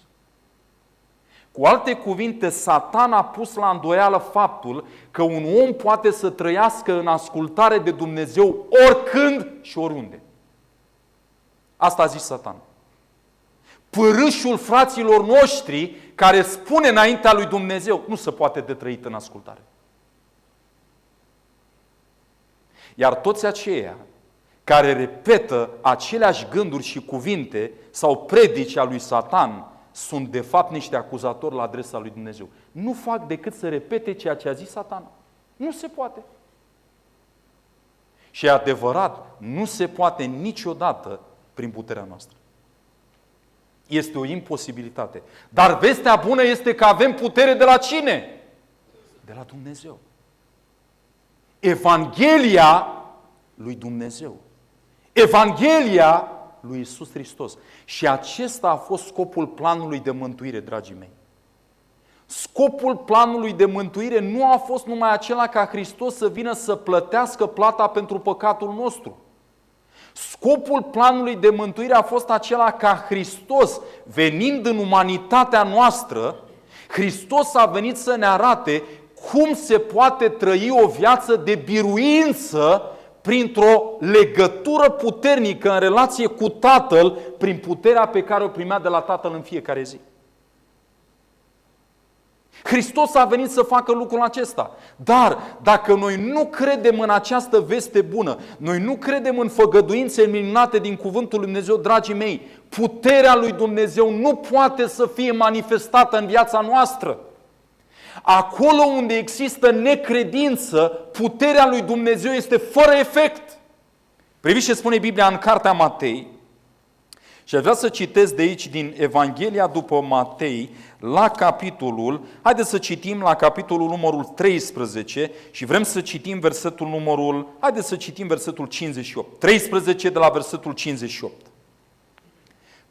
Cu alte cuvinte, Satan a pus la îndoială faptul că un om poate să trăiască în ascultare de Dumnezeu oricând și oriunde. Asta a zis Satan. Pârâșul fraților noștri care spune înaintea lui Dumnezeu nu se poate de trăit în ascultare. Iar toți aceia care repetă aceleași gânduri și cuvinte sau predici a lui Satan sunt de fapt niște acuzatori la adresa lui Dumnezeu. Nu fac decât să repete ceea ce a zis Satan. Nu se poate. Și e adevărat, nu se poate niciodată prin puterea noastră. Este o imposibilitate. Dar vestea bună este că avem putere de la cine? De la Dumnezeu. Evanghelia lui Dumnezeu. Evanghelia lui Iisus Hristos. Și acesta a fost scopul planului de mântuire, dragii mei. Scopul planului de mântuire nu a fost numai acela ca Hristos să vină să plătească plata pentru păcatul nostru. Scopul planului de mântuire a fost acela ca Hristos, venind în umanitatea noastră, Hristos a venit să ne arate cum se poate trăi o viață de biruință printr-o legătură puternică în relație cu Tatăl, prin puterea pe care o primea de la Tatăl în fiecare zi. Hristos a venit să facă lucrul acesta. Dar dacă noi nu credem în această veste bună, noi nu credem în făgăduințe minunate din cuvântul lui Dumnezeu, dragii mei, puterea lui Dumnezeu nu poate să fie manifestată în viața noastră. Acolo unde există necredință, puterea lui Dumnezeu este fără efect. Priviți ce spune Biblia în cartea Matei. Și aș vrea să citesc de aici din Evanghelia după Matei, la capitolul, haideți să citim la capitolul numărul 13 și vrem să citim versetul numărul, haideți să citim versetul 58. 13 de la versetul 58.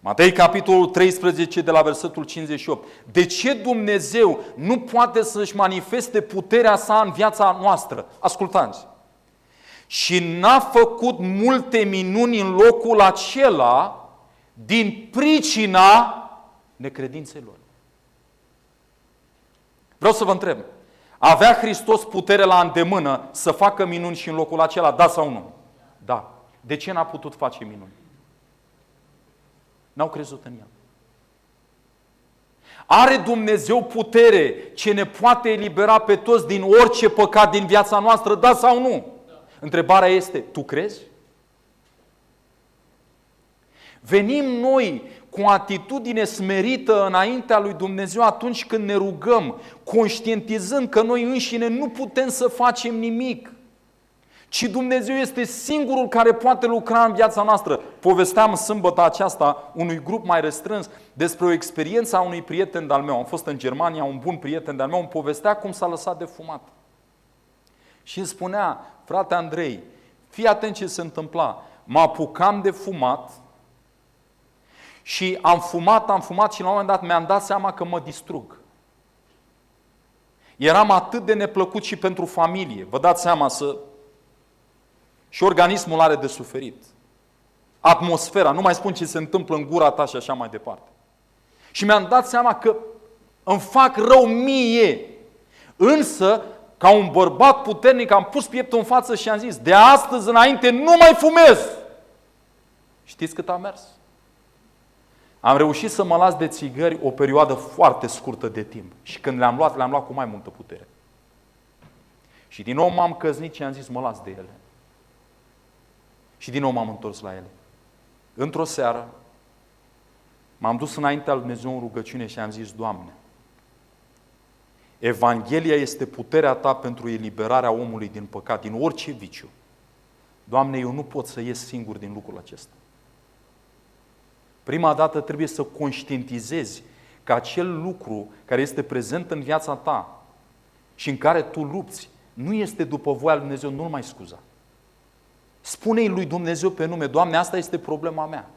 Matei, capitolul 13 de la versetul 58. De ce Dumnezeu nu poate să-și manifeste puterea sa în viața noastră? Ascultați! Și n-a făcut multe minuni în locul acela din pricina necredințelor. Vreau să vă întreb, avea Hristos putere la îndemână să facă minuni și în locul acela, da sau nu? Da. De ce n-a putut face minuni? N-au crezut în el. Are Dumnezeu putere ce ne poate elibera pe toți din orice păcat din viața noastră, da sau nu? Da. Întrebarea este, tu crezi? Venim noi cu o atitudine smerită înaintea lui Dumnezeu atunci când ne rugăm, conștientizând că noi înșine nu putem să facem nimic, ci Dumnezeu este singurul care poate lucra în viața noastră. Povesteam sâmbătă aceasta unui grup mai restrâns despre o experiență a unui prieten de-al meu. Am fost în Germania, un bun prieten de-al meu îmi povestea cum s-a lăsat de fumat. Și îmi spunea, frate Andrei, fii atent ce se întâmpla. Mă apucam de fumat și am fumat și la un moment dat mi-am dat seama că mă distrug. Eram atât de neplăcut și pentru familie. Vă dați seama și organismul are de suferit. Atmosfera, nu mai spun ce se întâmplă în gura ta și așa mai departe. Și mi-am dat seama că îmi fac rău mie. Însă Ca un bărbat puternic am pus pieptul în față și am zis, de astăzi înainte nu mai fumez. Știți cât a mers? Am reușit să mă las de țigări o perioadă foarte scurtă de timp. Și când le-am luat cu mai multă putere. Și din nou m-am căznit și am zis, mă las de ele. Și din nou m-am întors la ele. Într-o seară, m-am dus înaintea lui Dumnezeu în rugăciune și am zis, Doamne, Evanghelia este puterea Ta pentru eliberarea omului din păcat, din orice viciu. Doamne, eu nu pot să ies singur din lucrul acesta. Prima dată trebuie să conștientizezi că acel lucru care este prezent în viața ta și în care tu lupți, nu este după voia lui Dumnezeu, nu-l mai scuza. Spune-i lui Dumnezeu pe nume, Doamne, asta este problema mea.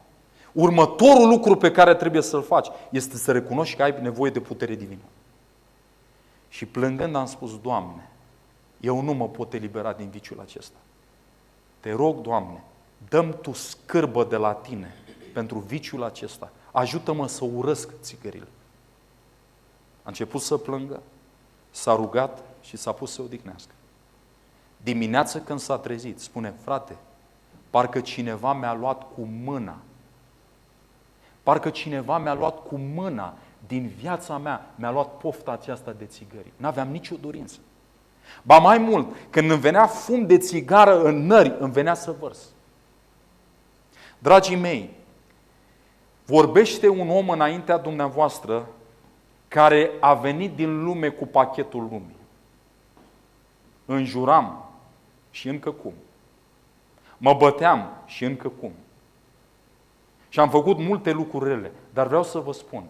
Următorul lucru pe care trebuie să-l faci este să recunoști că ai nevoie de putere divină. Și plângând am spus, Doamne, eu nu mă pot elibera din viciul acesta. Te rog, Doamne, dă-mi Tu scârbă de la Tine pentru viciul acesta. Ajută-mă să urăsc țigările. A început să plângă, s-a rugat și s-a pus să odihnească. Dimineața când s-a trezit, spune, frate, parcă cineva mi-a luat cu mâna. Parcă cineva mi-a luat cu mâna din viața mea, mi-a luat pofta aceasta de țigări. N-aveam nicio dorință. Ba mai mult, când îmi venea fum de țigară în nări, îmi venea să vărs. Dragii mei, vorbește un om înaintea dumneavoastră care a venit din lume cu pachetul lumii. Înjuram și încă cum. Mă băteam și încă cum. Și am făcut multe lucruri rele, dar vreau să vă spun,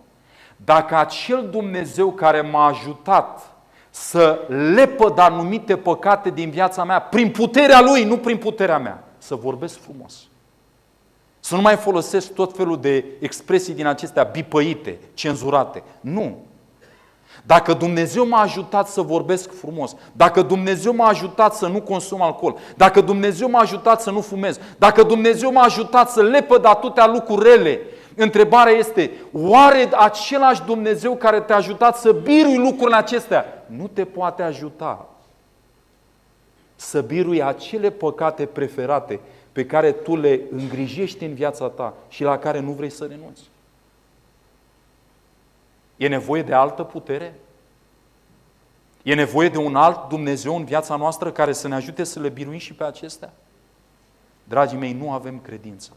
dacă acel Dumnezeu care m-a ajutat să lepăd anumite păcate din viața mea, prin puterea Lui, nu prin puterea mea, să vorbesc frumos. Să nu mai folosesc tot felul de expresii din acestea bipăite, cenzurate. Nu. Dacă Dumnezeu m-a ajutat să vorbesc frumos, dacă Dumnezeu m-a ajutat să nu consum alcool, dacă Dumnezeu m-a ajutat să nu fumez, dacă Dumnezeu m-a ajutat să lepăd atâtea lucruri rele, întrebarea este, oare același Dumnezeu care te-a ajutat să birui lucrurile acestea nu te poate ajuta să birui acele păcate preferate pe care tu le îngrijești în viața ta și la care nu vrei să renunți? E nevoie de altă putere? E nevoie de un alt Dumnezeu în viața noastră care să ne ajute să le biruim și pe acestea? Dragii mei, nu avem credință.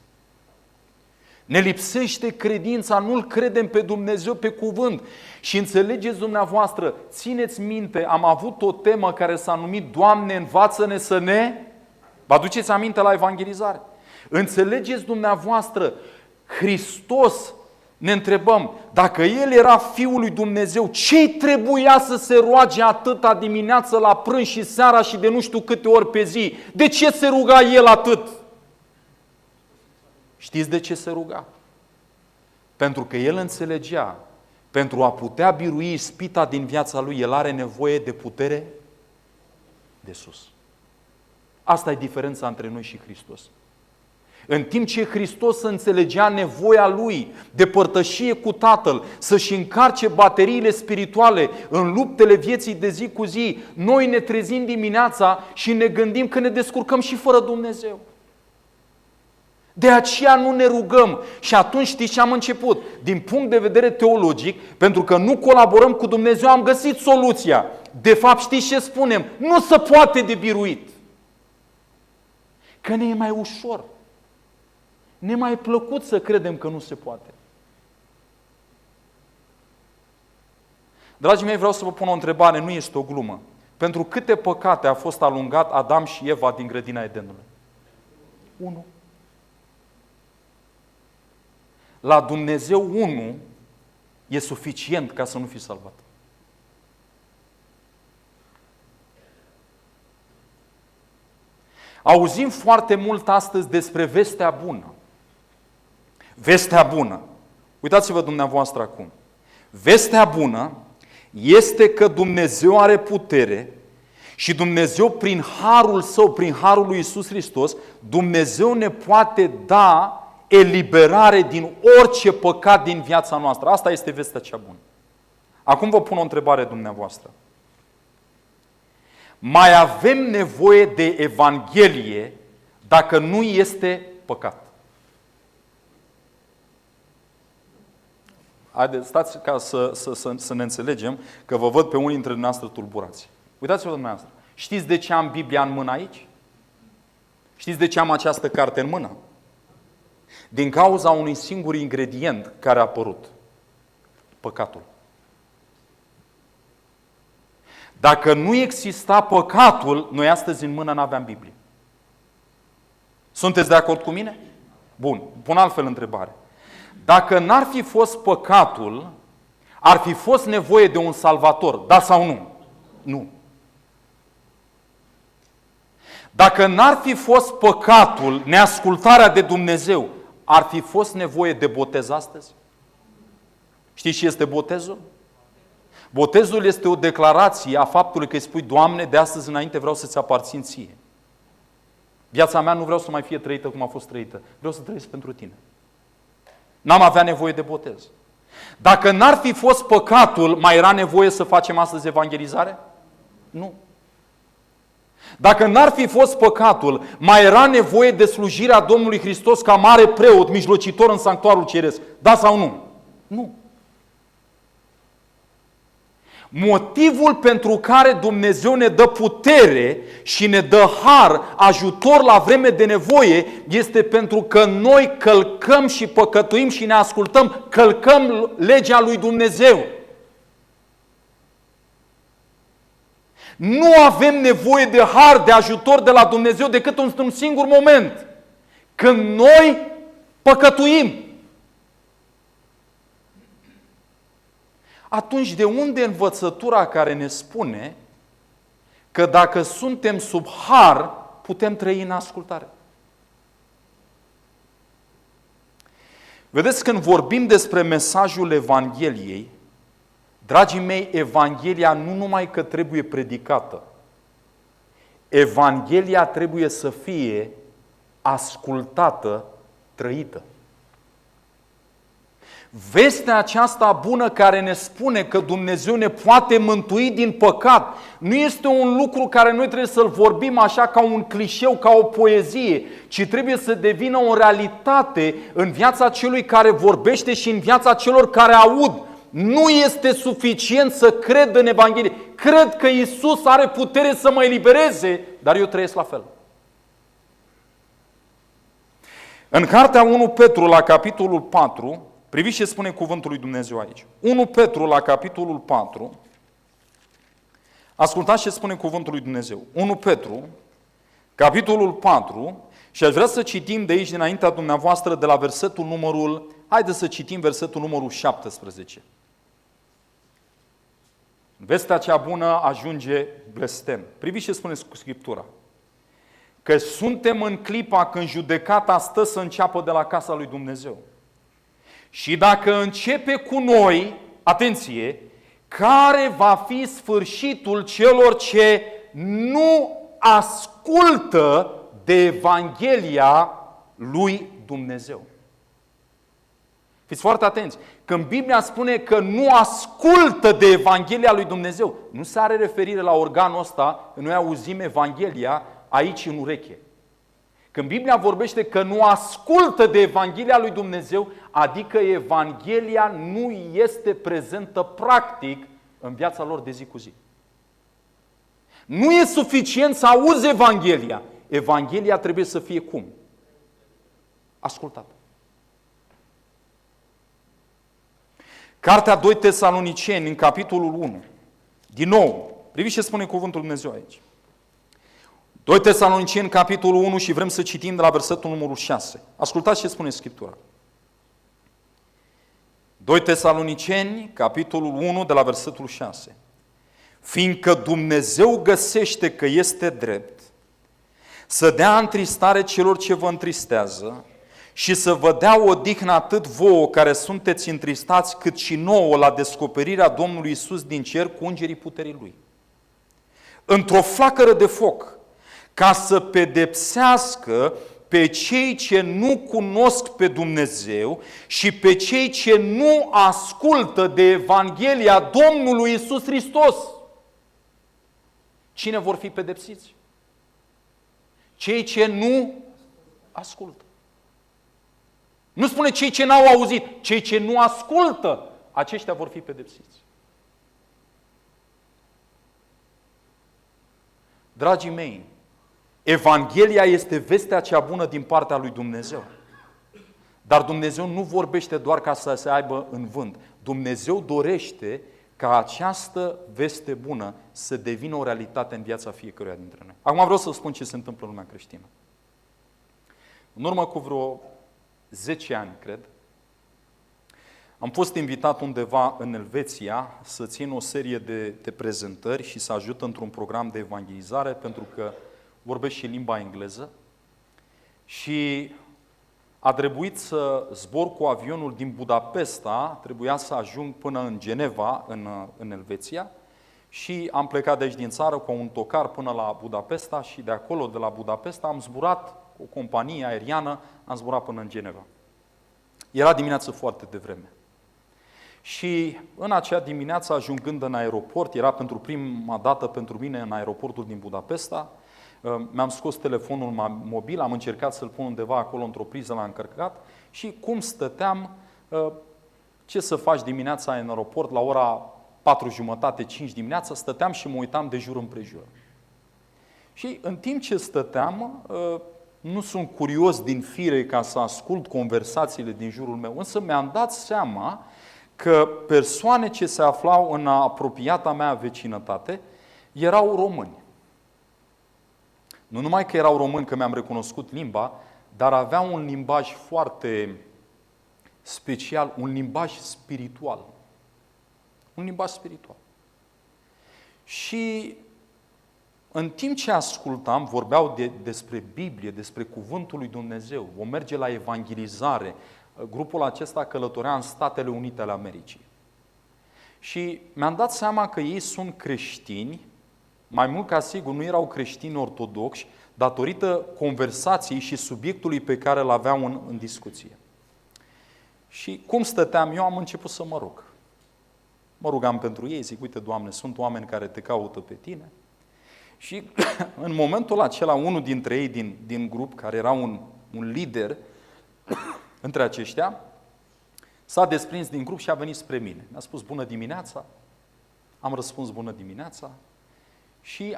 Ne lipsește credința, nu-L credem pe Dumnezeu pe cuvânt. Și înțelegeți dumneavoastră, țineți minte, am avut o temă care s-a numit Doamne, învață-ne să ne... Vă aduceți aminte la evangelizare? Înțelegeți dumneavoastră, Hristos, ne întrebăm, dacă El era Fiul lui Dumnezeu, ce-i trebuia să se roage atâta dimineață la prânz și seara și de nu știu câte ori pe zi? De ce se ruga El atât? Știți de ce se ruga? Pentru că El înțelegea, pentru a putea birui ispita din viața Lui, El are nevoie de putere de sus. Asta e diferența între noi și Hristos. În timp ce Hristos înțelegea nevoia Lui de părtășie cu Tatăl, să-și încarce bateriile spirituale în luptele vieții de zi cu zi, noi ne trezim dimineața și ne gândim că ne descurcăm și fără Dumnezeu. De aceea nu ne rugăm. Și atunci știți ce am început? Din punct de vedere teologic, pentru că nu colaborăm cu Dumnezeu, am găsit soluția. De fapt, știți ce spunem? Nu se poate de biruit. Că ne e mai ușor. Ne mai plăcut să credem că nu se poate. Dragii mei, vreau să vă pun o întrebare, nu este o glumă. Pentru câte păcate a fost alungat Adam și Eva din grădina Edenului? 1. La Dumnezeu 1 e suficient ca să nu fii salvat. Auzim foarte mult astăzi despre vestea bună. Vestea bună. Uitați-vă dumneavoastră acum. Vestea bună este că Dumnezeu are putere și Dumnezeu prin harul Său, prin harul lui Iisus Hristos, Dumnezeu ne poate da eliberare din orice păcat din viața noastră. Asta este vestea cea bună. Acum vă pun o întrebare dumneavoastră. mai avem nevoie de Evanghelie dacă nu este păcat. Haideți, stați ca să ne înțelegem, că vă văd pe unii dintre dumneavoastră tulburați. Uitați-vă dumneavoastră. Știți de ce am Biblia în mână aici? Știți de ce am această carte în mână? Din cauza unui singur ingredient care a apărut. Păcatul. Dacă nu exista păcatul, noi astăzi în mână n-aveam Biblie. Sunteți de acord cu mine? Bun. Pun altfel întrebare. Dacă n-ar fi fost păcatul, ar fi fost nevoie de un salvator, da sau nu? Nu. Dacă n-ar fi fost păcatul, neascultarea de Dumnezeu, ar fi fost nevoie de botez astăzi? Știți ce este botezul? Botezul este o declarație a faptului că îi spui: Doamne, de astăzi înainte vreau să-ți aparțin ție. Viața mea nu vreau să mai fie trăită cum a fost trăită. Vreau să trăiesc pentru tine. N-am avea nevoie de botez. Dacă n-ar fi fost păcatul, mai era nevoie să facem astăzi evangelizare? Nu. Dacă n-ar fi fost păcatul, mai era nevoie de slujirea Domnului Hristos ca mare preot, mijlocitor în sanctuarul ceresc? Da sau nu? Nu. Motivul pentru care Dumnezeu ne dă putere și ne dă har, ajutor la vreme de nevoie, este pentru că noi călcăm și păcătuim și ne ascultăm, călcăm legea lui Dumnezeu. Nu avem nevoie de har, de ajutor de la Dumnezeu decât într-un singur moment, când noi păcătuim. Atunci de unde învățătura care ne spune că dacă suntem sub har, putem trăi în ascultare? Vedeți, când vorbim despre mesajul Evangheliei, dragii mei, Evanghelia nu numai că trebuie predicată, Evanghelia trebuie să fie ascultată, trăită. Vestea aceasta bună care ne spune că Dumnezeu ne poate mântui din păcat nu este un lucru care noi trebuie să-l vorbim așa ca un clișeu, ca o poezie, ci trebuie să devină o realitate în viața celui care vorbește și în viața celor care aud. Nu este suficient să cred în Evanghelie. Cred că Iisus are putere să mă elibereze, dar eu trăiesc la fel. În cartea 1 Petru, la capitolul 4, priviți ce spune cuvântul lui Dumnezeu aici. 1 Petru, la capitolul 4, ascultați ce spune cuvântul lui Dumnezeu. 1 Petru, capitolul 4, și aș vrea să citim de aici, dinaintea dumneavoastră, de la versetul numărul, haideți să citim versetul numărul 17. Vestea cea bună ajunge blestem. Priviți ce spune Scriptura. Că suntem în clipa când judecata stă să înceapă de la casa lui Dumnezeu. Și dacă începe cu noi, atenție, care va fi sfârșitul celor ce nu ascultă de Evanghelia lui Dumnezeu? Fiți foarte atenți. Când Biblia spune că nu ascultă de Evanghelia lui Dumnezeu, nu se are referire la organul ăsta, noi auzim Evanghelia aici în ureche. Când Biblia vorbește că nu ascultă de Evanghelia lui Dumnezeu, adică Evanghelia nu este prezentă practic în viața lor de zi cu zi. Nu e suficient să auzi Evanghelia. Evanghelia trebuie să fie cum? Ascultată. Cartea 2 Tesaloniceni, în capitolul 1. Din nou, priviți ce spune cuvântul lui Dumnezeu aici. 2 Tesaloniceni, capitolul 1, și vrem să citim de la versetul numărul 6. Ascultați ce spune Scriptura. 2 Tesaloniceni, capitolul 1, de la versetul 6. Fiindcă Dumnezeu găsește că este drept să dea întristare celor ce vă întristează și să vă dea odihnă atât vouă care sunteți întristați, cât și nouă la descoperirea Domnului Iisus din cer cu îngerii puterii Lui. Într-o flacără de foc, ca să pedepsească pe cei ce nu cunosc pe Dumnezeu și pe cei ce nu ascultă de Evanghelia Domnului Iisus Hristos. Cine vor fi pedepsiți? Cei ce nu ascultă. Nu spune cei ce n-au auzit, cei ce nu ascultă, aceștia vor fi pedepsiți. Dragii mei, Evanghelia este vestea cea bună din partea lui Dumnezeu. Dar Dumnezeu nu vorbește doar ca să se aibă în vânt. Dumnezeu dorește ca această veste bună să devină o realitate în viața fiecăruia dintre noi. Acum vreau să spun ce se întâmplă în lumea creștină. În urmă cu vreo 10 ani, cred, am fost invitat undeva în Elveția să țin o serie de prezentări și să ajut într-un program de evangelizare, pentru că vorbesc și limba engleză. Și a trebuit să zbor cu avionul din Budapesta, trebuia să ajung până în Geneva, în Elveția, și am plecat de aici din țară cu un autocar până la Budapesta și de acolo, de la Budapesta, am zburat cu o companie aeriană, am zburat până în Geneva. Era dimineață foarte devreme. Și în acea dimineață, ajungând în aeroport, era pentru prima dată pentru mine în aeroportul din Budapesta, mi-am scos telefonul mobil, am încercat să-l pun undeva acolo într-o priză, l-am încărcat și cum stăteam, ce să faci dimineața în aeroport, la ora 4:30, 5 dimineața, stăteam și mă uitam de jur împrejur. Și în timp ce stăteam, nu sunt curios din fire ca să ascult conversațiile din jurul meu, însă mi-am dat seama că persoane ce se aflau în apropiata mea vecinătate erau români. Nu numai că erau români, că mi-am recunoscut limba, dar aveau un limbaj foarte special, un limbaj spiritual. Un limbaj spiritual. Și în timp ce ascultam, vorbeau despre Biblie, despre Cuvântul lui Dumnezeu, vom merge la evangelizare. Grupul acesta călătorea în Statele Unite ale Americii. Și mi-am dat seama că ei sunt creștini, mai mult ca sigur nu erau creștini ortodoxi, datorită conversației și subiectului pe care îl aveau în discuție. Și cum stăteam eu, am început să mă rog. Mă rugam pentru ei, zic, uite, Doamne, sunt oameni care te caută pe Tine. Și în momentul acela, unul dintre ei din grup, care era un lider între aceștia, s-a desprins din grup și a venit spre mine. Mi-a spus, bună dimineața, am răspuns, bună dimineața, și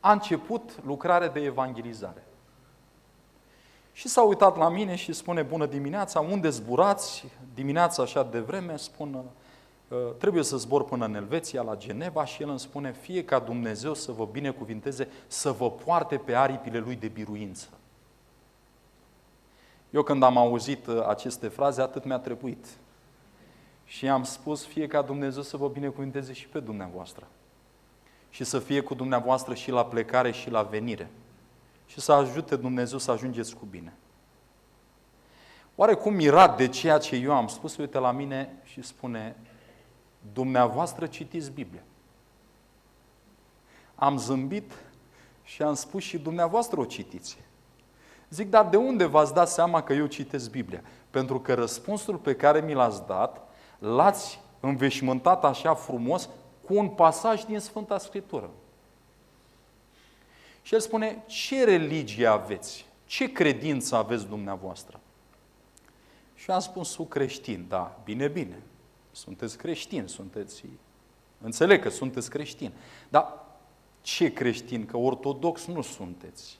a început lucrarea de evangelizare. Și s-a uitat la mine și spune, bună dimineața, unde zburați? Dimineața așa de vreme, spun, trebuie să zbor până în Elveția, la Geneva, și el îmi spune, fie ca Dumnezeu să vă binecuvinteze, să vă poarte pe aripile Lui de biruință. Eu când am auzit aceste fraze, atât mi-a trebuit. Și am spus, fie ca Dumnezeu să vă binecuvinteze și pe dumneavoastră. Și să fie cu dumneavoastră și la plecare și la venire. Și să ajute Dumnezeu să ajungeți cu bine. Oarecum mirat de ceea ce eu am spus, uite la mine și spune, dumneavoastră citiți Biblia. Am zâmbit și am spus, și dumneavoastră o citiți. Zic, dar de unde v-ați dat seama că eu citesc Biblia? Pentru că răspunsul pe care mi l-ați dat, l-ați înveșmântat așa frumos cu un pasaj din Sfânta Scriptură. Și el spune, ce religie aveți? Ce credință aveți dumneavoastră? Și am spus, sunt creștin. Da, bine, bine. Sunteți creștini, înțeleg că sunteți creștini. Dar ce creștini? Că ortodox nu sunteți.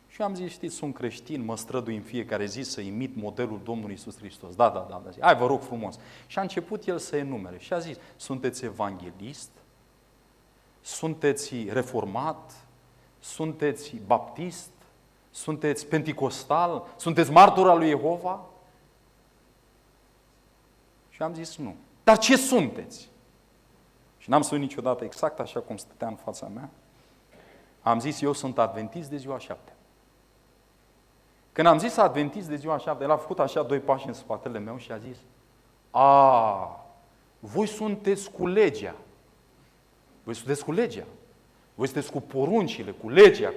Și am zis, știți, sunt creștin, mă strădui în fiecare zi să imit modelul Domnului Iisus Hristos. Da. Hai, vă rog frumos. Și a început el să enumere. Și a zis, sunteți evanghelist? Sunteți reformat? Sunteți baptist? Sunteți penticostal? Sunteți martor al lui Jehova? Și am zis, nu. Dar ce sunteți? Și n-am spus niciodată exact așa cum stătea în fața mea. Am zis, eu sunt adventist de ziua 7. Când am zis adventist de ziua 7, el a făcut așa 2 pași în spatele meu și a zis, voi sunteți cu legea. Voi sunteți cu legea. Voi sunteți cu poruncile, cu legea,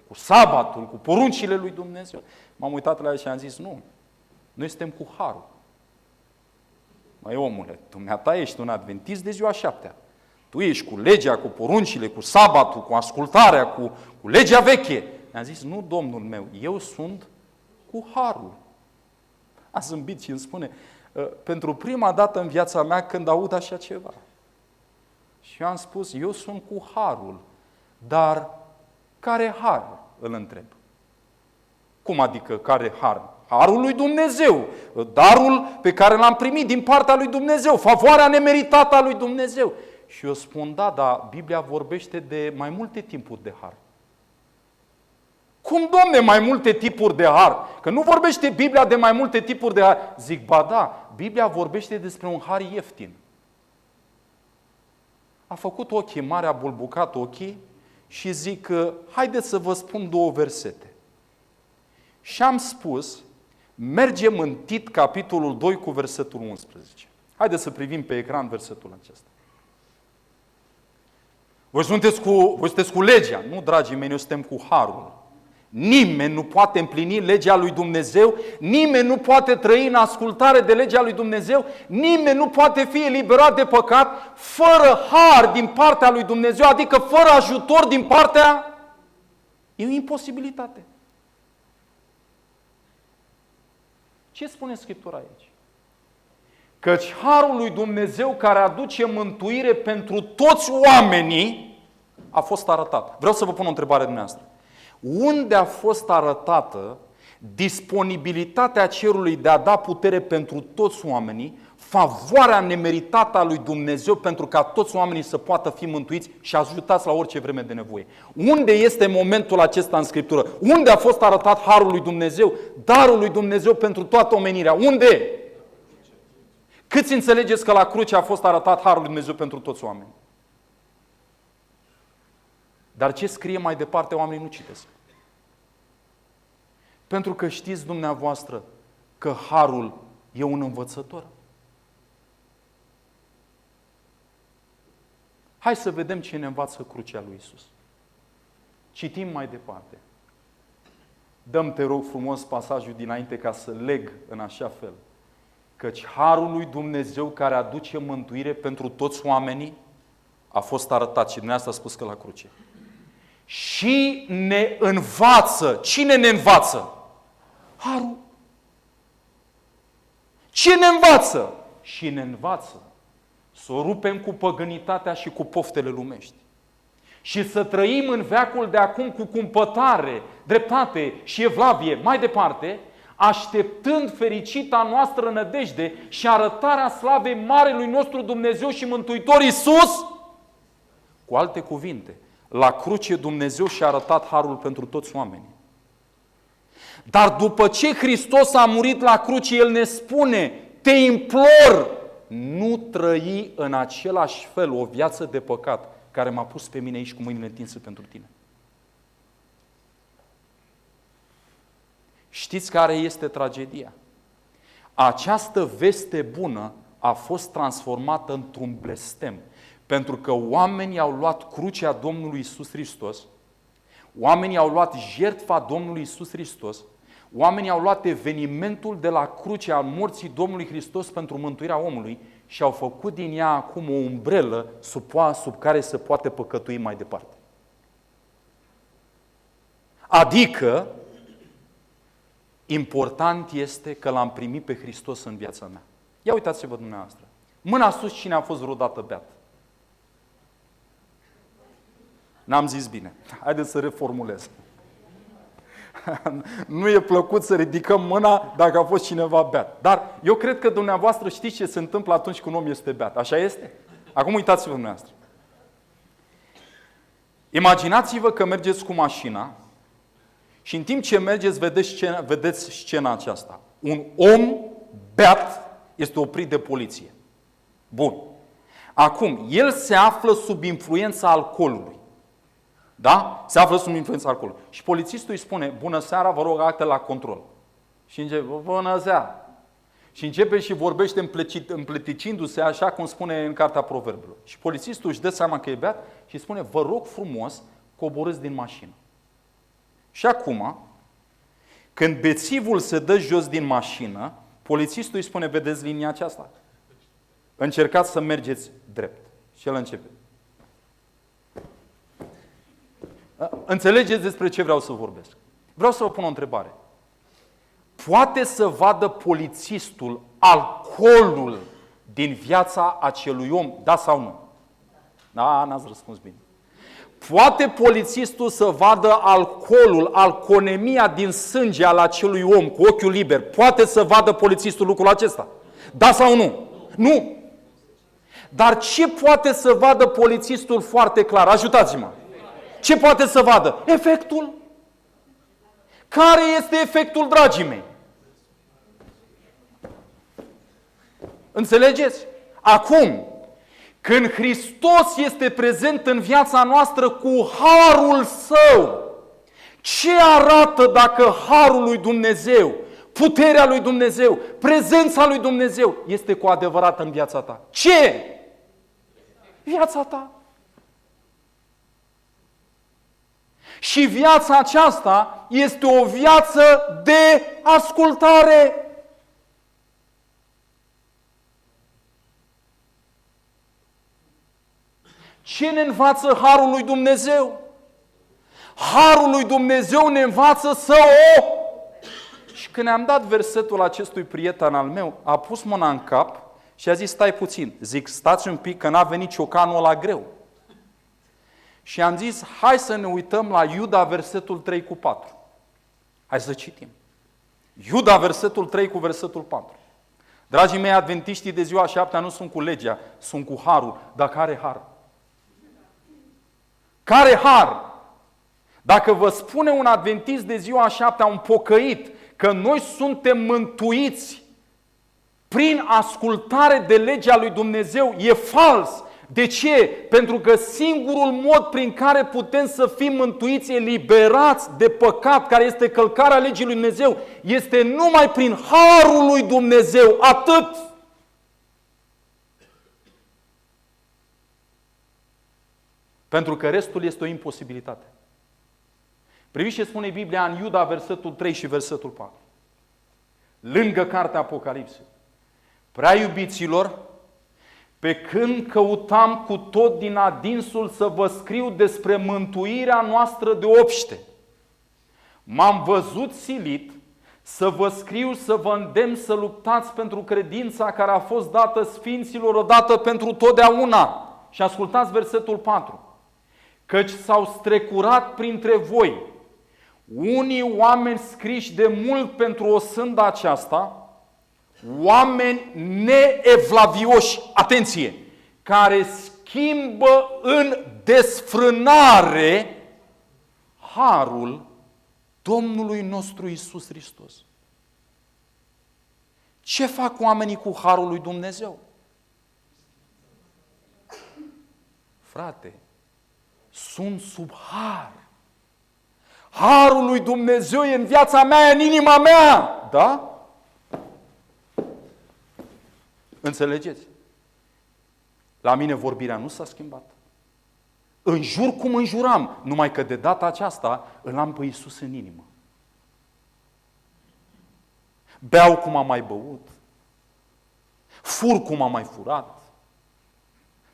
cu sabatul, cu poruncile lui Dumnezeu. M-am uitat la el și am zis, nu, noi suntem cu harul. Măi, omule, dumneata ești un adventist de ziua 7. Tu ești cu legea, cu poruncile, cu sabatul, cu ascultarea, cu legea veche. Mi-a zis, nu, Domnul meu, eu sunt cu harul. A zâmbit și îmi spune, pentru prima dată în viața mea când aud așa ceva. Și eu am spus, eu sunt cu harul, dar care har? Îl întreb. Cum adică care har? Harul lui Dumnezeu, darul pe care l-am primit din partea lui Dumnezeu, favoarea nemeritată a lui Dumnezeu. Și eu spun, da, dar Biblia vorbește de mai multe tipuri de har. Cum, Domne, mai multe tipuri de har? Că nu vorbește Biblia de mai multe tipuri de har. Zic, ba da, Biblia vorbește despre un har ieftin. A făcut ochii mari, a bulbucat ochii și zic, haideți să vă spun 2 versete. Și am spus, mergem în Tit, capitolul 2, cu versetul 11. Haideți să privim pe ecran versetul acesta. Voi sunteți cu legea. Nu, dragii mei, noi suntem cu harul. Nimeni nu poate împlini legea lui Dumnezeu, nimeni nu poate trăi în ascultare de legea lui Dumnezeu, nimeni nu poate fi eliberat de păcat fără har din partea lui Dumnezeu, adică fără ajutor din partea... E o imposibilitate. Ce spune Scriptura aici? Căci harul lui Dumnezeu care aduce mântuire pentru toți oamenii a fost arătat. Vreau să vă pun o întrebare dumneavoastră. Unde a fost arătată disponibilitatea cerului de a da putere pentru toți oamenii, favoarea nemeritată a lui Dumnezeu pentru ca toți oamenii să poată fi mântuiți și ajutați la orice vreme de nevoie? Unde este momentul acesta în Scriptură? Unde a fost arătat harul lui Dumnezeu, darul lui Dumnezeu pentru toată omenirea? Unde? Câți înțelegeți că la cruce a fost arătat harul lui Dumnezeu pentru toți oamenii? Dar ce scrie mai departe, oamenii nu citesc. Pentru că știți dumneavoastră că harul e un învățător. Hai să vedem ce ne învață crucea lui Iisus. Citim mai departe. Dăm, te rog frumos, pasajul dinainte ca să leg în așa fel. Căci harul lui Dumnezeu care aduce mântuire pentru toți oamenii a fost arătat și dumneavoastră a spus că la cruce. Și ne învață. Cine ne învață? Harul. Ce ne învață? Și ne învață să o rupem cu păgânitatea și cu poftele lumești. Și să trăim în veacul de acum cu cumpătare, dreptate și evlavie, mai departe, așteptând fericita noastră nădejde și arătarea slavei Marelui nostru Dumnezeu și Mântuitor Iisus. Cu alte cuvinte, la cruce Dumnezeu și-a arătat harul pentru toți oamenii. Dar după ce Hristos a murit la cruce, El ne spune, te implor, nu trăi în același fel o viață de păcat care m-a pus pe mine aici cu mâinile întinse pentru tine. Știți care este tragedia? Această veste bună a fost transformată într-un blestem. Pentru că oamenii au luat crucea Domnului Iisus Hristos, oamenii au luat jertfa Domnului Iisus Hristos, oamenii au luat evenimentul de la cruce al morții Domnului Hristos pentru mântuirea omului și au făcut din ea acum o umbrelă sub care se poate păcătui mai departe. Adică, important este că l-am primit pe Hristos în viața mea. Ia uitați-vă dumneavoastră. Mâna sus, cine a fost vreodată beat? N-am zis bine. Haideți să reformulez. Nu e plăcut să ridicăm mâna dacă a fost cineva beat. Dar eu cred că dumneavoastră știți ce se întâmplă atunci când un om este beat. Așa este? Acum uitați-vă dumneavoastră. Imaginați-vă că mergeți cu mașina și în timp ce mergeți vedeți scena aceasta. Un om beat este oprit de poliție. Bun. Acum, el se află sub influența alcoolului. Da? Se află sub influența alcoolului. Și polițistul îi spune, bună seara, vă rog acte la control. Și începe, bună seara. Și începe și vorbește împleticindu-se, așa cum spune în Cartea Proverbelor. Și polițistul își dă seama că e beat și spune, vă rog frumos, coborâți din mașină. Și acum, când bețivul se dă jos din mașină, polițistul îi spune, vedeți linia aceasta? Încercați să mergeți drept. Și el începe. Înțelegeți despre ce vreau să vorbesc? Vreau să vă pun o întrebare. Poate să vadă polițistul alcoolul din viața acelui om, da sau nu? Da, n-ați răspuns bine. Poate polițistul să vadă alcoolul, alcoolemia din sânge al acelui om cu ochiul liber? Poate să vadă polițistul lucrul acesta? Da sau nu? Nu! Dar ce poate să vadă polițistul foarte clar? Ajutați-mă! Ce poate să vadă? Efectul. Care este efectul, dragii mei? Înțelegeți? Acum, când Hristos este prezent în viața noastră cu harul Său, ce arată dacă harul lui Dumnezeu, puterea lui Dumnezeu, prezența lui Dumnezeu este cu adevărat în viața ta? Ce? Viața ta. Și viața aceasta este o viață de ascultare. Ce ne învață harul lui Dumnezeu? Harul lui Dumnezeu ne învață să o... Și când am dat versetul acestui prieten al meu, a pus mâna în cap și a zis, stai puțin. Zic, stați un pic că n-a venit ciocanul ăla greu. Și am zis, hai să ne uităm la Iuda, versetul 3 cu 4. Hai să citim. Iuda, versetul 3 cu versetul 4. Dragii mei, adventiștii de ziua 7 nu sunt cu legea, sunt cu harul. Dar care har? Care har? Dacă vă spune un adventist de ziua 7, un pocăit, că noi suntem mântuiți prin ascultare de legea lui Dumnezeu, e fals. De ce? Pentru că singurul mod prin care putem să fim mântuiți, eliberați de păcat, care este călcarea legii lui Dumnezeu, este numai prin harul lui Dumnezeu. Atât! Pentru că restul este o imposibilitate. Priviți ce spune Biblia în Iuda, versetul 3 și versetul 4. Lângă cartea Apocalipsei. Prea iubiților, pe când căutam cu tot din adinsul să vă scriu despre mântuirea noastră de obște, m-am văzut silit să vă scriu, să vă îndemn să luptați pentru credința care a fost dată sfinților odată pentru totdeauna. Și ascultați versetul 4. Căci s-au strecurat printre voi unii oameni scriși de mult pentru o sândă aceasta, oameni neevlavioși, atenție, care schimbă în desfrânare harul Domnului nostru Iisus Hristos. Ce fac oamenii cu harul lui Dumnezeu? Frate, sunt sub har. Harul lui Dumnezeu e în viața mea, în inima mea. Da? Înțelegeți? La mine vorbirea nu s-a schimbat. Înjur cum înjuram, numai că de data aceasta îl am pe Iisus în inimă. Beau cum am mai băut. Fur cum am mai furat.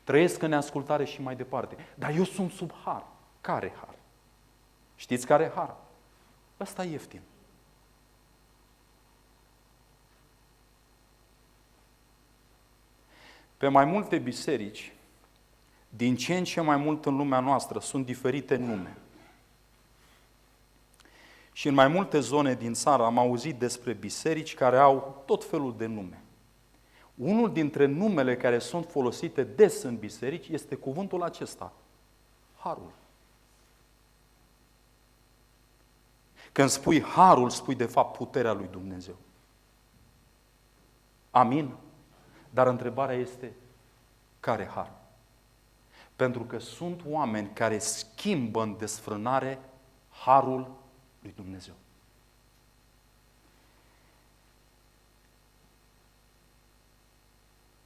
Trăiesc în neascultare și mai departe. Dar eu sunt sub har. Care har? Știți care e har? Ăsta e ieftin. Pe mai multe biserici, din ce în ce mai mult în lumea noastră, sunt diferite nume. Și în mai multe zone din țară am auzit despre biserici care au tot felul de nume. Unul dintre numele care sunt folosite des în biserici este cuvântul acesta, harul. Când spui harul, spui de fapt puterea lui Dumnezeu. Amin? Dar întrebarea este, care har? Pentru că sunt oameni care schimbă în desfrânare harul lui Dumnezeu.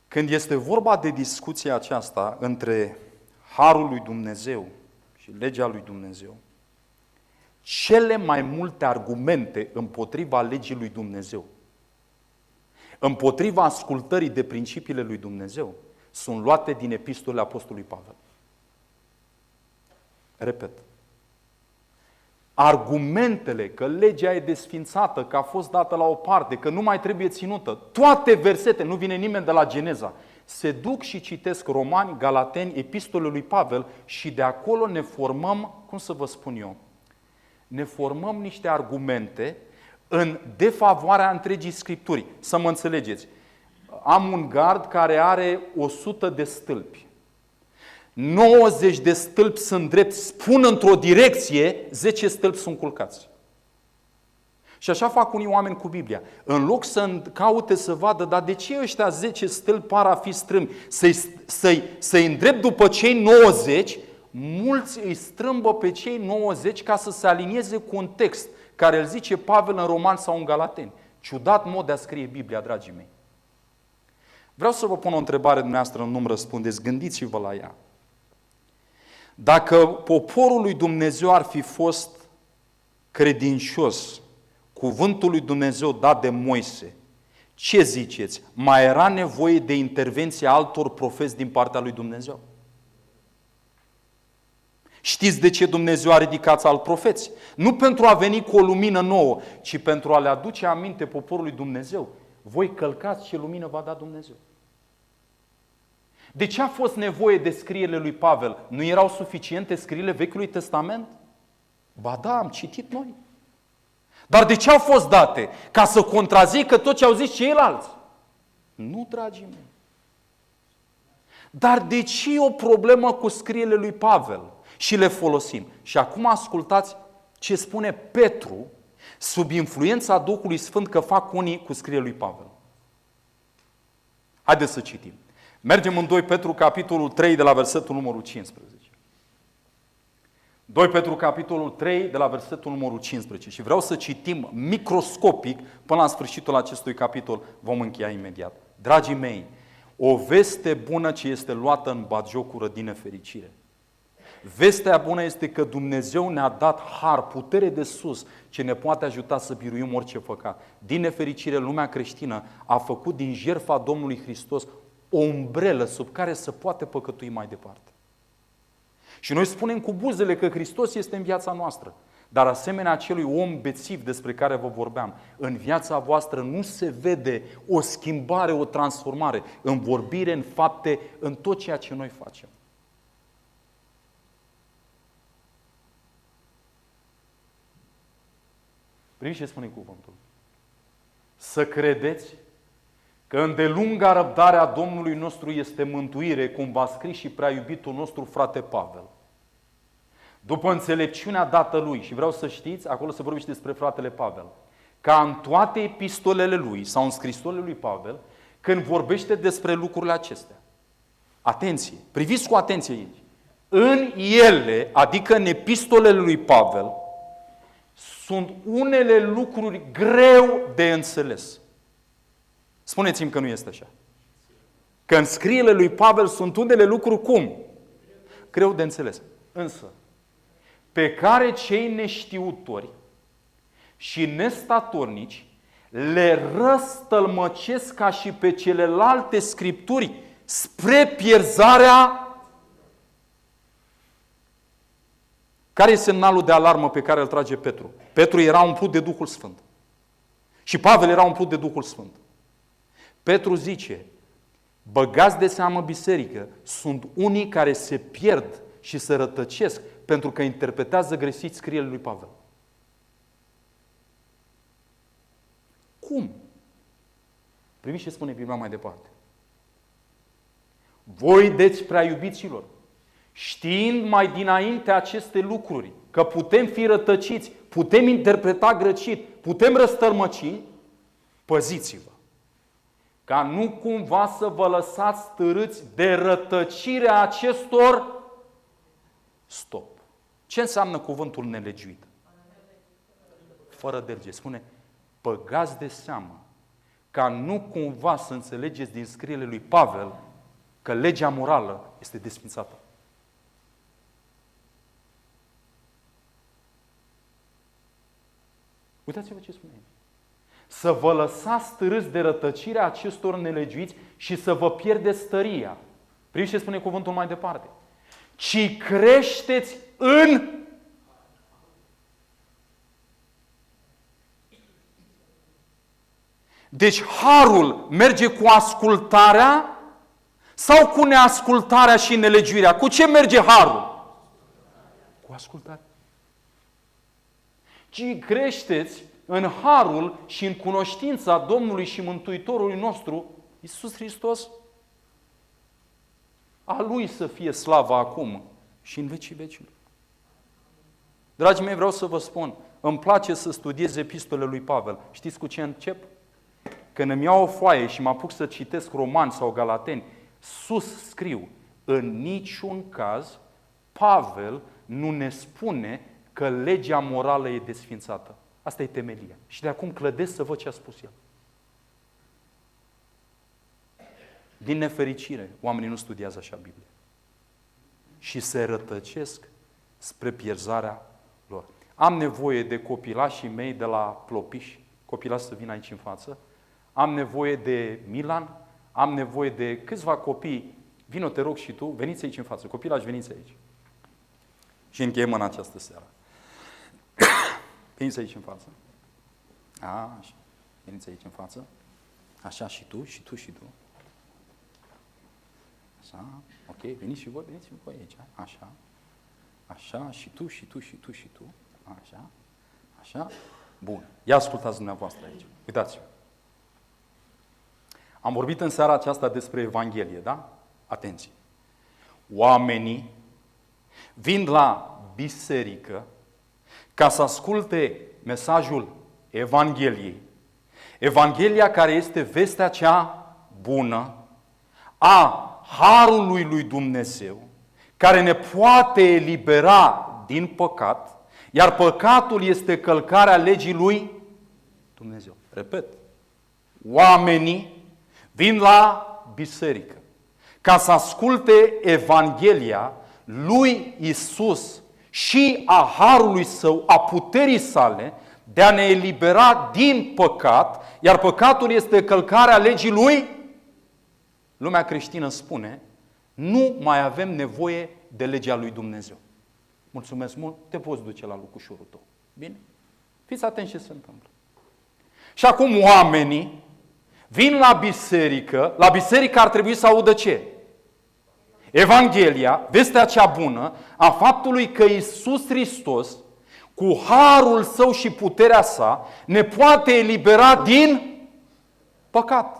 Când este vorba de discuția aceasta între harul lui Dumnezeu și legea lui Dumnezeu, cele mai multe argumente împotriva legii lui Dumnezeu, împotriva ascultării de principiile lui Dumnezeu, sunt luate din epistolele Apostolului Pavel. Repet, argumentele că legea e desfințată, că a fost dată la o parte, că nu mai trebuie ținută, toate versete, nu vine nimeni de la Geneza, se duc și citesc Romani, Galateni, epistolele lui Pavel și de acolo ne formăm, cum să vă spun eu, ne formăm niște argumente în defavoarea întregii Scripturi. Să mă înțelegeți, am un gard care are 100 de stâlpi. 90 de stâlpi sunt drepti, spun într-o direcție, 10 stâlpi sunt culcați. Și așa fac unii oameni cu Biblia. În loc să caute să vadă, dar de ce ăștia 10 stâlpi par a fi strâmbi? Să-i îndrept după cei 90, mulți îi strâmbă pe cei 90 ca să se alinieze cu un text care îl zice Pavel în Roman sau în Galateni. Ciudat mod de a scrie Biblia, dragii mei. Vreau să vă pun o întrebare dumneavoastră, nu-mi răspundeți, gândiți-vă la ea. Dacă poporul lui Dumnezeu ar fi fost credincios, cuvântul lui Dumnezeu dat de Moise, ce ziceți? Mai era nevoie de intervenția altor profeți din partea lui Dumnezeu? Știți de ce Dumnezeu a ridicat alți profeți? Nu pentru a veni cu o lumină nouă, ci pentru a le aduce aminte poporului Dumnezeu. Voi călcați ce lumină va da Dumnezeu. De ce a fost nevoie de scrierile lui Pavel? Nu erau suficiente scrierile Vechiului Testament? Ba da, am citit noi. Dar de ce au fost date? Ca să contrazică tot ce au zis ceilalți? Nu, dragii mei. Dar de ce e o problemă cu scrierile lui Pavel? Și le folosim. Și acum ascultați ce spune Petru sub influența Duhului Sfânt că fac unii cu scrierile lui Pavel. Haideți să citim. Mergem în 2 Petru, capitolul 3, de la versetul numărul 15. 2 Petru, capitolul 3, de la versetul numărul 15. Și vreau să citim microscopic până la sfârșitul acestui capitol. Vom încheia imediat. Dragii mei, o veste bună ce este luată în batjocură din nefericire. Vestea bună este că Dumnezeu ne-a dat har, putere de sus, ce ne poate ajuta să biruim orice păcat. Din nefericire, lumea creștină a făcut din jertfa Domnului Hristos o umbrelă sub care să poate păcătui mai departe. Și noi spunem cu buzele că Hristos este în viața noastră. Dar asemenea acelui om bețiv despre care vă vorbeam, în viața voastră nu se vede o schimbare, o transformare în vorbire, în fapte, în tot ceea ce noi facem. Priviți ce spune cuvântul. Să credeți că îndelunga răbdarea Domnului nostru este mântuire, cum v-a scris și prea iubitul nostru frate Pavel. După înțelepciunea dată lui, și vreau să știți, acolo se vorbește despre fratele Pavel, ca în toate epistolele lui sau în scrisorile lui Pavel, când vorbește despre lucrurile acestea. Atenție, priviți cu atenție aici. În ele, adică în epistolele lui Pavel, sunt unele lucruri greu de înțeles. Spuneți-mi că nu este așa. Că în scrierile lui Pavel sunt unele lucruri cum? Greu de înțeles. Însă, pe care cei neștiutori și nestatornici le răstălmăcesc ca și pe celelalte scripturi spre pierzarea. Care e semnalul de alarmă pe care îl trage Petru? Petru era umplut de Duhul Sfânt. Și Pavel era umplut de Duhul Sfânt. Petru zice, băgați de seamă biserică, sunt unii care se pierd și se rătăcesc pentru că interpretează greșit scrierile lui Pavel. Cum? Primiți ce spune Biblia mai departe. Voi deci prea iubiților, știind mai dinainte aceste lucruri, că putem fi rătăciți, putem interpreta greșit, putem răstălmăci, păziți-vă. Ca nu cumva să vă lăsați târâți de rătăcirea acestor. Stop. Ce înseamnă cuvântul nelegiuit? Fără de lege. Spune, băgați de seamă ca nu cumva să înțelegeți din scrierile lui Pavel că legea morală este desfințată. Uitați-vă ce spune aici. Să vă lăsați târâți de rătăcirea acestor nelegiuiți și să vă pierdeți tăria. Priviți ce spune cuvântul mai departe. Ci creșteți în Deci harul merge cu ascultarea sau cu neascultarea și nelegiuirea? Cu ce merge harul? Cu ascultare. Ci creșteți în harul și în cunoștința Domnului și Mântuitorului nostru, Iisus Hristos. A Lui să fie slava acum și în vecii vecilor. Dragii mei, vreau să vă spun, îmi place să studiez epistolele lui Pavel. Știți cu ce încep? Când îmi iau o foaie și mă apuc să citesc Romani sau Galateni, sus scriu, în niciun caz Pavel nu ne spune că legea morală e desfințată. Asta e temelia. Și de acum clădesc să văd ce a spus el. Din nefericire, oamenii nu studiază așa Biblia. Și se rătăcesc spre pierzarea lor. Am nevoie de copilașii mei de la Plopiș, copilași să vină aici în față. Am nevoie de Milan, am nevoie de câțiva copii. Vino, te rog și tu, veniți aici în față. Copilași, veniți aici. Și încheiem în această seară. Veniți aici în față. Așa. Veniți aici în față. Așa, și tu, și tu, și tu. Așa, ok, veniți și voi aici. Așa, așa, și tu, și tu, și tu, și tu. Așa, așa. Bun. Ia ascultați dumneavoastră aici. Uitați-vă. Am vorbit în seara aceasta despre Evanghelie, da? Atenție. Oamenii vin la biserică ca să asculte mesajul Evangheliei. Evanghelia care este vestea cea bună a harului lui Dumnezeu, care ne poate elibera din păcat, iar păcatul este călcarea legii lui Dumnezeu. Repet, oamenii vin la biserică ca să asculte Evanghelia lui Isus și a harului său, a puterii sale de a ne elibera din păcat, iar păcatul este călcarea legii lui. Lumea creștină spune, nu mai avem nevoie de legea lui Dumnezeu. Mulțumesc mult, te poți duce la lucrușorul tău. Bine? Fiți atenți ce se întâmplă. Și acum oamenii vin la biserică ar trebui să audă ce? Evanghelia, vestea cea bună a faptului că Iisus Hristos, cu harul său și puterea sa, ne poate elibera din păcat.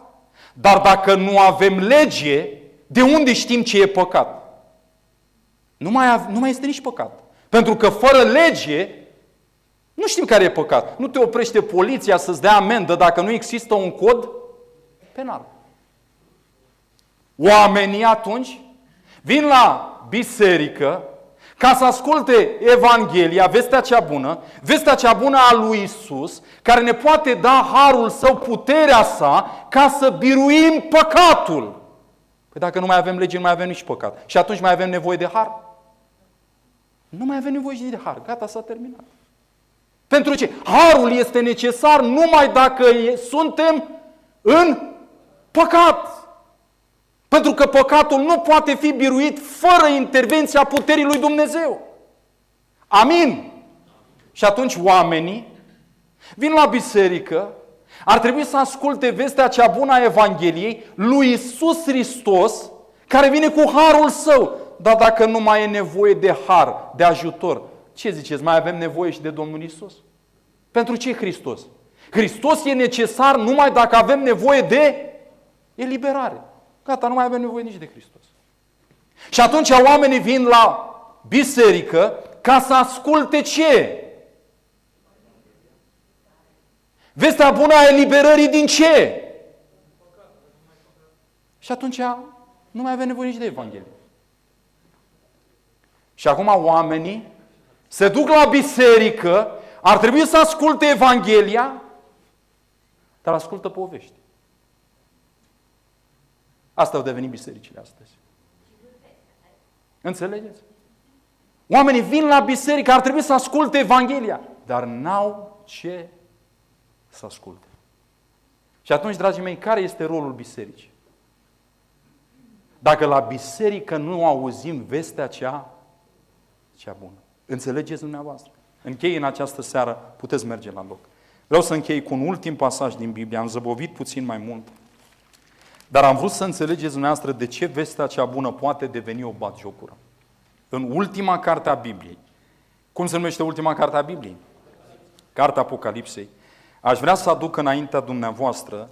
Dar dacă nu avem lege, de unde știm ce e păcat? Nu mai este nici păcat. Pentru că fără lege, nu știm care e păcat. Nu te oprește poliția să-ți dea amendă dacă nu există un cod penal. Oamenii atunci vin la biserică ca să asculte Evanghelia, vestea cea bună a lui Isus, care ne poate da harul său, puterea sa, ca să biruim păcatul. Păi dacă nu mai avem lege, nu mai avem nici păcat. Și atunci mai avem nevoie de har? Nu mai avem nevoie de har. Gata, s-a terminat. Pentru ce? Harul este necesar numai dacă suntem în păcat. Pentru că păcatul nu poate fi biruit fără intervenția puterii lui Dumnezeu. Amin? Și atunci oamenii vin la biserică, ar trebui să asculte vestea cea bună a Evangheliei lui Iisus Hristos, care vine cu harul său. Dar dacă nu mai e nevoie de har, de ajutor, ce ziceți? Mai avem nevoie și de Domnul Iisus? Pentru ce Hristos? Hristos e necesar numai dacă avem nevoie de eliberare. Gata, nu mai avem nevoie nici de Hristos. Și atunci oamenii vin la biserică ca să asculte ce? Vestea bună a eliberării din ce? Și atunci nu mai avem nevoie nici de Evanghelie. Și acum oamenii se duc la biserică, ar trebui să asculte Evanghelia, dar ascultă povești. Asta au devenit bisericile astăzi. Înțelegeți? Oamenii vin la biserică, ar trebui să asculte Evanghelia, dar n-au ce să asculte. Și atunci, dragii mei, care este rolul bisericii? Dacă la biserică nu auzim vestea cea bună. Înțelegeți dumneavoastră? Închei în această seară, puteți merge la loc. Vreau să închei cu un ultim pasaj din Biblie, am zăbovit puțin mai mult, dar am vrut să înțelegeți dumneavoastră de ce vestea cea bună poate deveni o batjocură. În ultima carte a Bibliei, cum se numește ultima carte a Bibliei? Cartea Apocalipsei. Aș vrea să aduc înaintea dumneavoastră,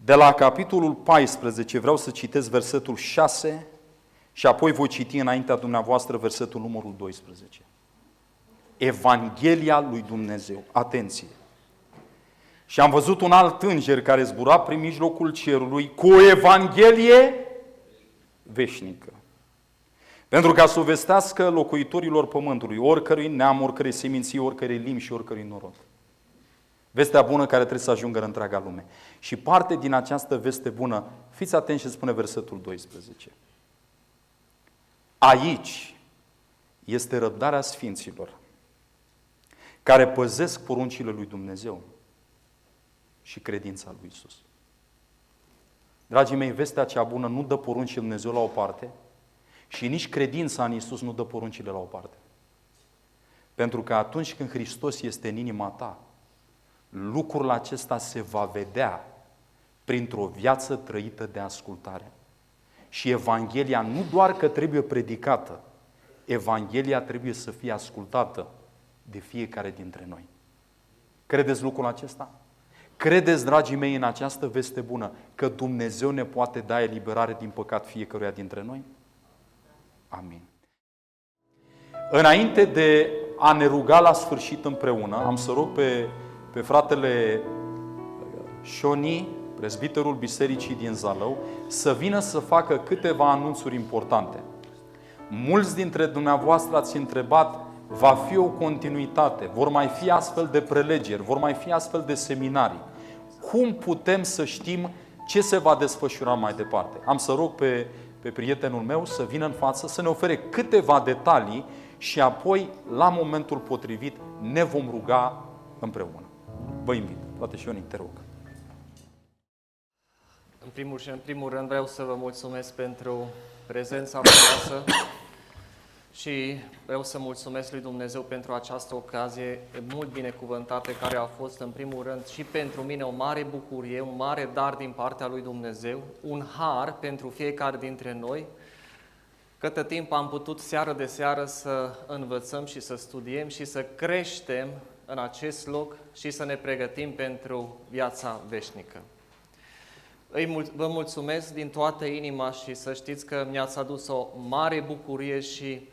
de la capitolul 14, vreau să citesc versetul 6 și apoi voi citi înaintea dumneavoastră versetul numărul 12. Evanghelia lui Dumnezeu. Atenție! Și am văzut un alt înger care zbura prin mijlocul cerului cu o Evanghelie veșnică. Pentru ca să o vestească locuitorilor pământului, oricărui neam, oricărei seminții, oricărei limbi și oricărui norod. Vestea bună care trebuie să ajungă în întreaga lume. Și parte din această veste bună, fiți atenți ce spune versetul 12. Aici este răbdarea sfinților care păzesc poruncile lui Dumnezeu și credința lui Iisus. Dragii mei, vestea cea bună nu dă poruncile lui Dumnezeu la o parte și nici credința în Iisus nu dă poruncile la o parte. Pentru că atunci când Hristos este în inima ta, lucrul acesta se va vedea printr-o viață trăită de ascultare. Și Evanghelia nu doar că trebuie predicată, Evanghelia trebuie să fie ascultată de fiecare dintre noi. Credeți lucrul acesta? Credeți, dragii mei, în această veste bună că Dumnezeu ne poate da eliberare din păcat fiecăruia dintre noi? Amin. Înainte de a ne ruga la sfârșit împreună, am să rog pe fratele Șoni, prezbiterul Bisericii din Zalău, să vină să facă câteva anunțuri importante. Mulți dintre dumneavoastră ați întrebat, va fi o continuitate, vor mai fi astfel de prelegeri, vor mai fi astfel de seminarii. Cum putem să știm ce se va desfășura mai departe? Am să rog pe prietenul meu să vină în față, să ne ofere câteva detalii și apoi, la momentul potrivit, ne vom ruga împreună. Vă invit. Frate Șoni, te rog. În primul rând vreau să vă mulțumesc pentru prezența frumoasă și vreau să mulțumesc lui Dumnezeu pentru această ocazie mult binecuvântată care a fost în primul rând și pentru mine o mare bucurie, un mare dar din partea lui Dumnezeu, un har pentru fiecare dintre noi. Câtă timp am putut seară de seară să învățăm și să studiem și să creștem în acest loc și să ne pregătim pentru viața veșnică. Vă mulțumesc din toată inima și să știți că mi-ați adus o mare bucurie și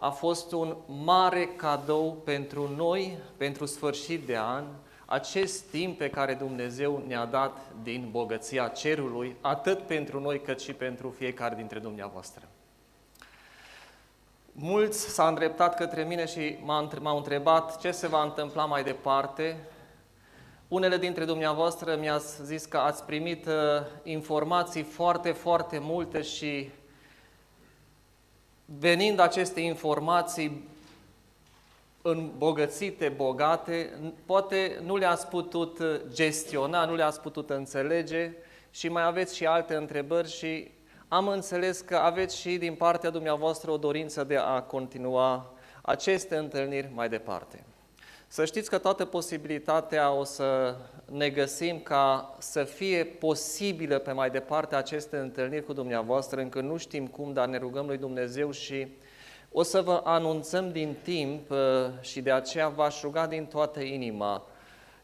a fost un mare cadou pentru noi, pentru sfârșit de an, acest timp pe care Dumnezeu ne-a dat din bogăția cerului, atât pentru noi cât și pentru fiecare dintre dumneavoastră. Mulți s-au îndreptat către mine și m-au întrebat ce se va întâmpla mai departe. Unele dintre dumneavoastră mi-ați zis că ați primit informații foarte, foarte multe și venind aceste informații îmbogățite, bogate, poate nu le-ați putut gestiona, nu le-ați putut înțelege și mai aveți și alte întrebări și am înțeles că aveți și din partea dumneavoastră o dorință de a continua aceste întâlniri mai departe. Să știți că toată posibilitatea o să ne găsim ca să fie posibilă pe mai departe aceste întâlniri cu dumneavoastră, încă nu știm cum, dar ne rugăm lui Dumnezeu și o să vă anunțăm din timp și de aceea v-aș ruga din toată inima.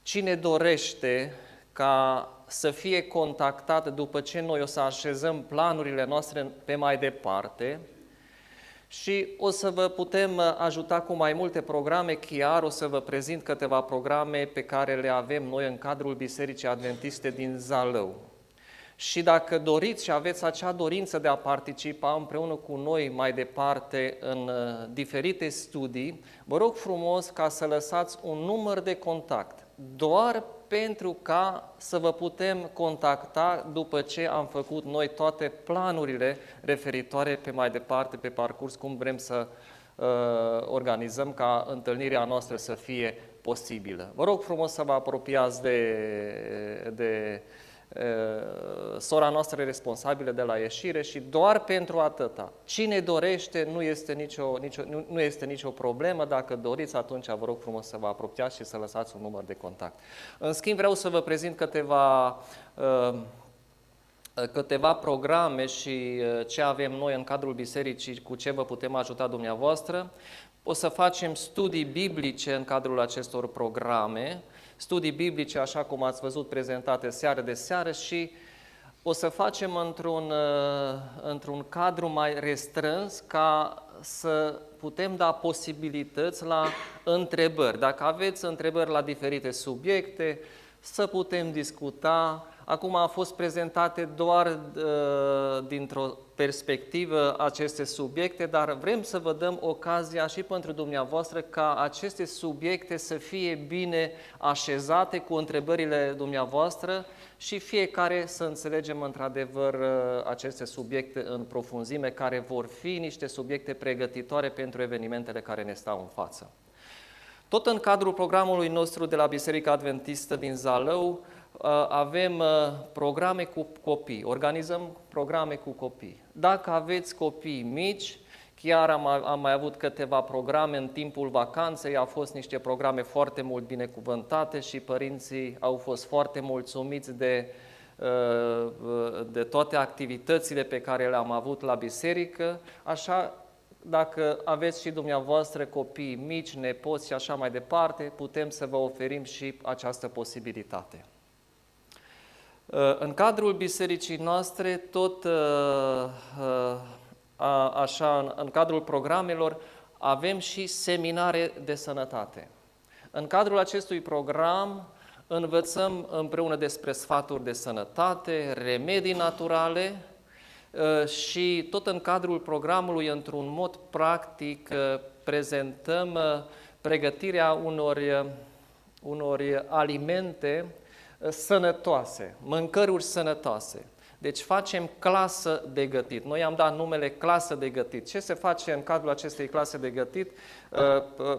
Cine dorește ca să fie contactat după ce noi o să așezăm planurile noastre pe mai departe, și o să vă putem ajuta cu mai multe programe, chiar o să vă prezint câteva programe pe care le avem noi în cadrul Bisericii Adventiste din Zalău. Și dacă doriți și aveți acea dorință de a participa împreună cu noi mai departe în diferite studii, vă rog frumos ca să lăsați un număr de contact, doar pentru ca să vă putem contacta după ce am făcut noi toate planurile referitoare pe mai departe, pe parcurs, cum vrem să organizăm ca întâlnirea noastră să fie posibilă. Vă rog frumos să vă apropiați de sora noastră responsabilă de la ieșire și doar pentru atâta. Cine dorește, nu este nicio problemă. Dacă doriți, atunci vă rog frumos să vă apropiați și să lăsați un număr de contact. În schimb, vreau să vă prezint câteva programe și ce avem noi în cadrul bisericii, cu ce vă putem ajuta dumneavoastră. O să facem studii biblice în cadrul acestor programe, studii biblice, așa cum ați văzut, prezentate seară de seară, și o să facem într-un cadru mai restrâns ca să putem da posibilități la întrebări. Dacă aveți întrebări la diferite subiecte, să putem discuta. Acum au fost prezentate doar dintr-o perspectivă aceste subiecte, dar vrem să vă dăm ocazia și pentru dumneavoastră ca aceste subiecte să fie bine așezate cu întrebările dumneavoastră și fiecare să înțelegem într-adevăr aceste subiecte în profunzime, care vor fi niște subiecte pregătitoare pentru evenimentele care ne stau în față. Tot în cadrul programului nostru de la Biserica Adventistă din Zalău, avem programe cu copii, organizăm programe cu copii. Dacă aveți copii mici, chiar am mai avut câteva programe în timpul vacanței, au fost niște programe foarte mult binecuvântate și părinții au fost foarte mulțumiți de toate activitățile pe care le-am avut la biserică, așa. Dacă aveți și dumneavoastră copii mici, nepoți și așa mai departe, putem să vă oferim și această posibilitate. În cadrul bisericii noastre, tot așa, în cadrul programelor, avem și seminare de sănătate. În cadrul acestui program învățăm împreună despre sfaturi de sănătate, remedii naturale, și tot în cadrul programului, într-un mod practic, prezentăm pregătirea unor alimente sănătoase, mâncăruri sănătoase. Deci facem clasă de gătit. Noi am dat numele clasă de gătit. Ce se face în cadrul acestei clase de gătit?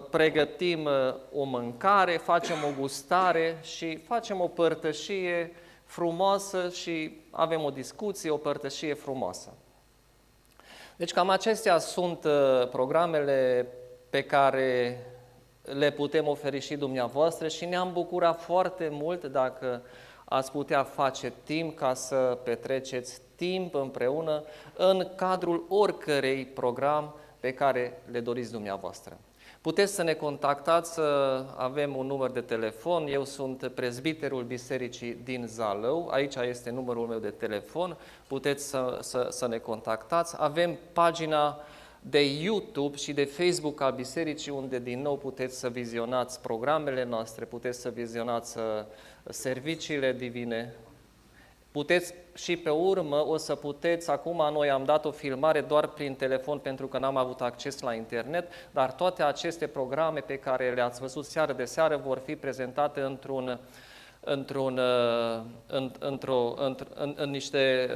Pregătim o mâncare, facem o gustare și facem o părtășie frumoasă și avem o discuție, o părtășie frumoasă. Deci cam acestea sunt programele pe care le putem oferi și dumneavoastră și ne-am bucurat foarte mult dacă ați putea face timp ca să petreceți timp împreună în cadrul oricărei program pe care le doriți dumneavoastră. Puteți să ne contactați, avem un număr de telefon, eu sunt prezbiterul bisericii din Zalău, aici este numărul meu de telefon, puteți să ne contactați. Avem pagina de YouTube și de Facebook a bisericii, unde din nou puteți să vizionați programele noastre, puteți să vizionați serviciile divine. Puteți și pe urmă, o să puteți, acum noi am dat o filmare doar prin telefon pentru că n-am avut acces la internet, dar toate aceste programe pe care le-ați văzut seară de seară vor fi prezentate în niște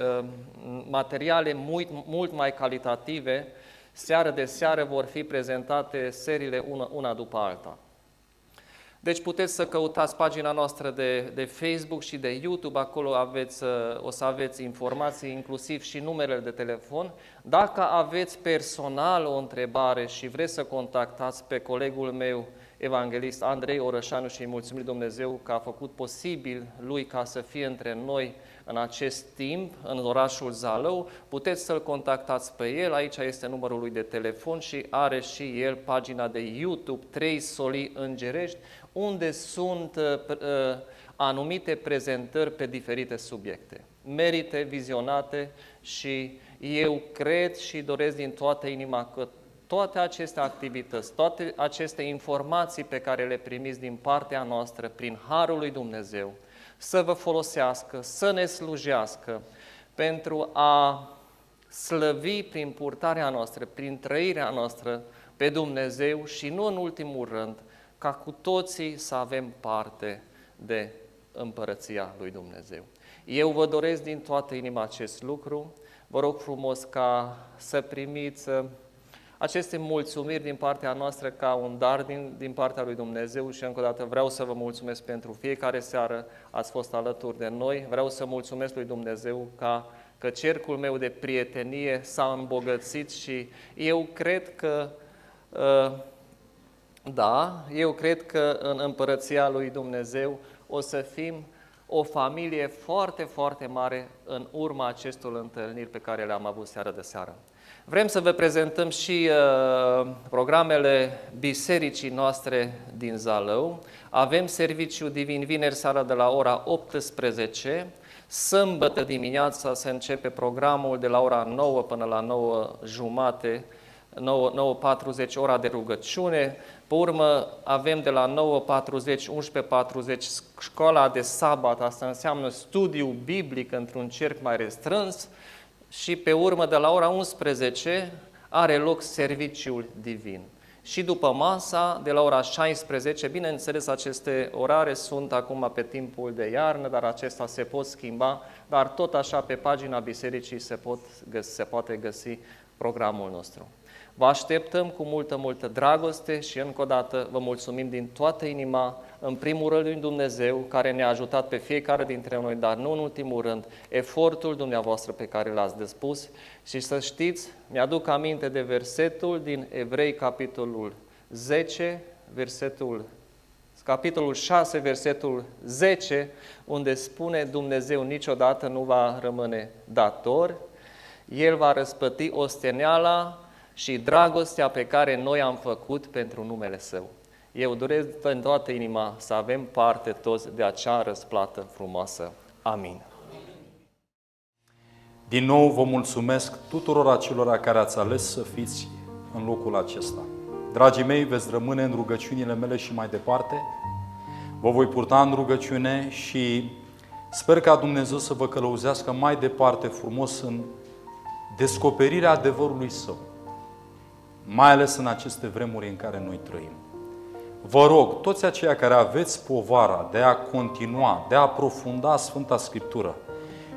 materiale mult mai calitative. Seară de seară vor fi prezentate seriile una după alta. Deci puteți să căutați pagina noastră de Facebook și de YouTube, acolo o să aveți informații, inclusiv și numerele de telefon. Dacă aveți personal o întrebare și vreți să contactați pe colegul meu, evanghelist Andrei Orășanu, și îi mulțumim Dumnezeu că a făcut posibil lui ca să fie între noi în acest timp, în orașul Zalău, puteți să-l contactați pe el, aici este numărul lui de telefon și are și el pagina de YouTube 3 Solii Îngerești, unde sunt anumite prezentări pe diferite subiecte. Merită vizionate și eu cred și doresc din toată inima că toate aceste activități, toate aceste informații pe care le primiți din partea noastră, prin Harul lui Dumnezeu, să vă folosească, să ne slujească pentru a slăvi prin purtarea noastră, prin trăirea noastră pe Dumnezeu și nu în ultimul rând, ca cu toții să avem parte de împărăția lui Dumnezeu. Eu vă doresc din toată inima acest lucru, vă rog frumos ca să primiți aceste mulțumiri din partea noastră ca un dar din partea lui Dumnezeu și încă o dată vreau să vă mulțumesc pentru fiecare seară ați fost alături de noi. Vreau să mulțumesc lui Dumnezeu că cercul meu de prietenie s-a îmbogățit și eu cred că eu cred că în împărăția lui Dumnezeu o să fim o familie foarte, foarte mare în urma acestor întâlniri pe care le-am avut seară de seară. Vrem să vă prezentăm și programele bisericii noastre din Zalău. Avem serviciu divin vineri seara de la ora 18, sâmbătă dimineața se începe programul de la ora 9 până la 9:30, 9:40 ora de rugăciune, pe urmă avem de la 9:40, 11:40 școala de sabat, asta înseamnă studiu biblic într-un cerc mai restrâns și pe urmă de la ora 11 are loc serviciul divin. Și după masa, de la ora 16, bineînțeles aceste orare sunt acum pe timpul de iarnă, dar acesta se pot schimba, dar tot așa pe pagina bisericii se poate găsi programul nostru. Vă așteptăm cu multă, multă dragoste și încă o dată vă mulțumim din toată inima, în primul rând lui Dumnezeu, care ne-a ajutat pe fiecare dintre noi, dar nu în ultimul rând, efortul dumneavoastră pe care l-ați depus. Și să știți, mi-aduc aminte de versetul din Evrei, capitolul 10, capitolul 6, versetul 10, unde spune Dumnezeu niciodată nu va rămâne dator, El va răsplăti osteneala și dragostea pe care noi am făcut pentru numele Său. Eu doresc în toată inima să avem parte toți de acea răsplată frumoasă. Amin. Din nou vă mulțumesc tuturor acelora care ați ales să fiți în locul acesta. Dragii mei, veți rămâne în rugăciunile mele și mai departe. Vă voi purta în rugăciune și sper ca Dumnezeu să vă călăuzească mai departe frumos în descoperirea adevărului Său, mai ales în aceste vremuri în care noi trăim. Vă rog, toți aceia care aveți povara de a continua, de a aprofunda Sfânta Scriptură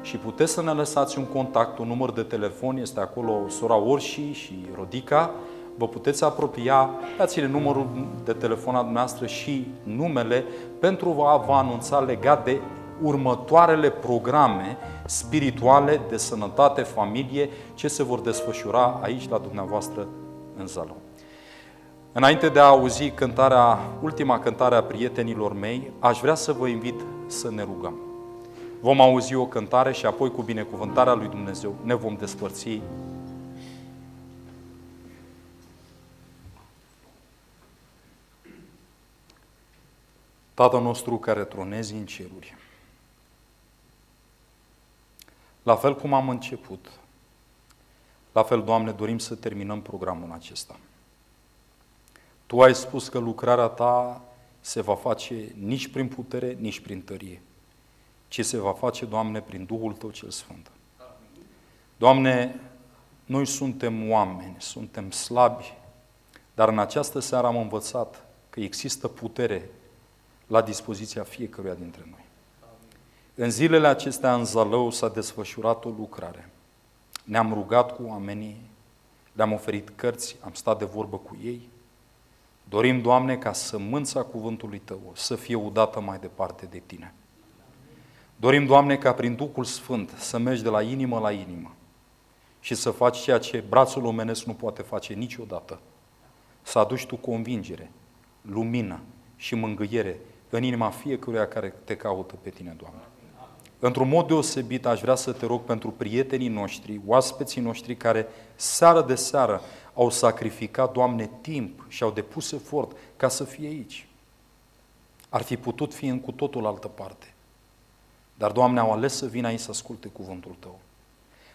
și puteți să ne lăsați un contact, un număr de telefon, este acolo sora Orși și Rodica, vă puteți apropia, dați-le numărul de telefon a dumneavoastră și numele pentru a vă anunța legat de următoarele programe spirituale de sănătate, familie, ce se vor desfășura aici la dumneavoastră în Zalău. Înainte de a auzi ultima cântare a prietenilor mei, aș vrea să vă invit să ne rugăm. Vom auzi o cântare și apoi cu binecuvântarea lui Dumnezeu ne vom despărți. Tatăl nostru care tronezi în ceruri, la fel cum am început, la fel, Doamne, dorim să terminăm programul acesta. Tu ai spus că lucrarea Ta se va face nici prin putere, nici prin tărie, ci se va face, Doamne, prin Duhul Tău cel Sfânt. Doamne, noi suntem oameni, suntem slabi, dar în această seară am învățat că există putere la dispoziția fiecăruia dintre noi. În zilele acestea în Zalău s-a desfășurat o lucrare. Ne-am rugat cu oamenii, le-am oferit cărți, am stat de vorbă cu ei. Dorim, Doamne, ca sămânța cuvântului Tău să fie udată mai departe de Tine. Dorim, Doamne, ca prin Duhul Sfânt să mergi de la inimă la inimă și să faci ceea ce brațul omenesc nu poate face niciodată. Să aduci Tu convingere, lumină și mângâiere în inima fiecăruia care Te caută pe Tine, Doamne. Într-un mod deosebit aș vrea să Te rog pentru prietenii noștri, oaspeții noștri care seară de seară au sacrificat, Doamne, timp și au depus efort ca să fie aici. Ar fi putut fi în cu totul altă parte. Dar, Doamne, au ales să vină aici să asculte cuvântul Tău.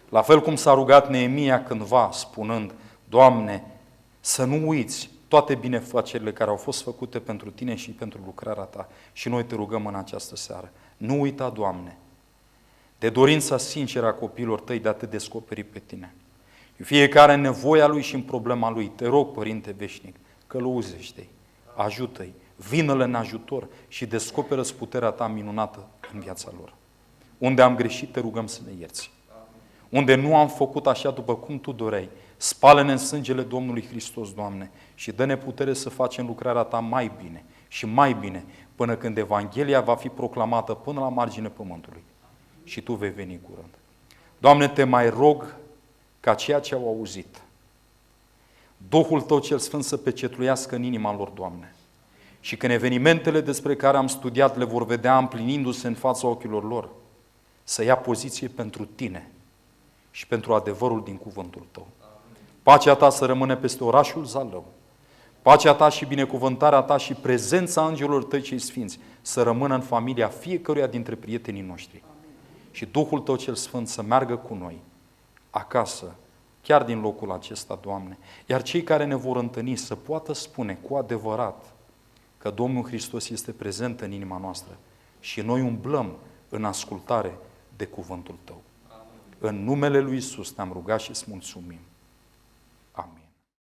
La fel cum s-a rugat Neemia cândva, spunând, Doamne, să nu uiți toate binefacerile care au fost făcute pentru Tine și pentru lucrarea Ta. Și noi Te rugăm în această seară. Nu uita, Doamne, de dorința sinceră a copiilor Tăi de a Te descoperi pe Tine. Fiecare în nevoia lui și în problema lui, Te rog, Părinte Veșnic, călăuzește-i, ajută-i, vină-le în ajutor și descoperă-ți puterea Ta minunată în viața lor. Unde am greșit, Te rugăm să ne ierți. unde nu am făcut așa după cum Tu doreai. Spală-ne în sângele Domnului Hristos, Doamne, și dă-ne putere să facem lucrarea Ta mai bine și mai bine, până când Evanghelia va fi proclamată până la marginea pământului. Și Tu vei veni curând. Doamne, Te mai rog ca ceea ce au auzit, Duhul Tău cel Sfânt să pecetluiască în inima lor, Doamne. Și când evenimentele despre care am studiat le vor vedea împlinindu-se în fața ochilor lor, să ia poziție pentru Tine și pentru adevărul din cuvântul Tău. Pacea Ta să rămână peste orașul Zalău. Pacea Ta și binecuvântarea Ta și prezența îngerilor Tăi cei sfinți să rămână în familia fiecăruia dintre prietenii noștri. Și Duhul Tău cel Sfânt să meargă cu noi acasă, chiar din locul acesta, Doamne. Iar cei care ne vor întâlni să poată spune cu adevărat că Domnul Hristos este prezent în inima noastră și noi umblăm în ascultare de cuvântul Tău. În numele Lui Iisus te-am rugat și îți mulțumim.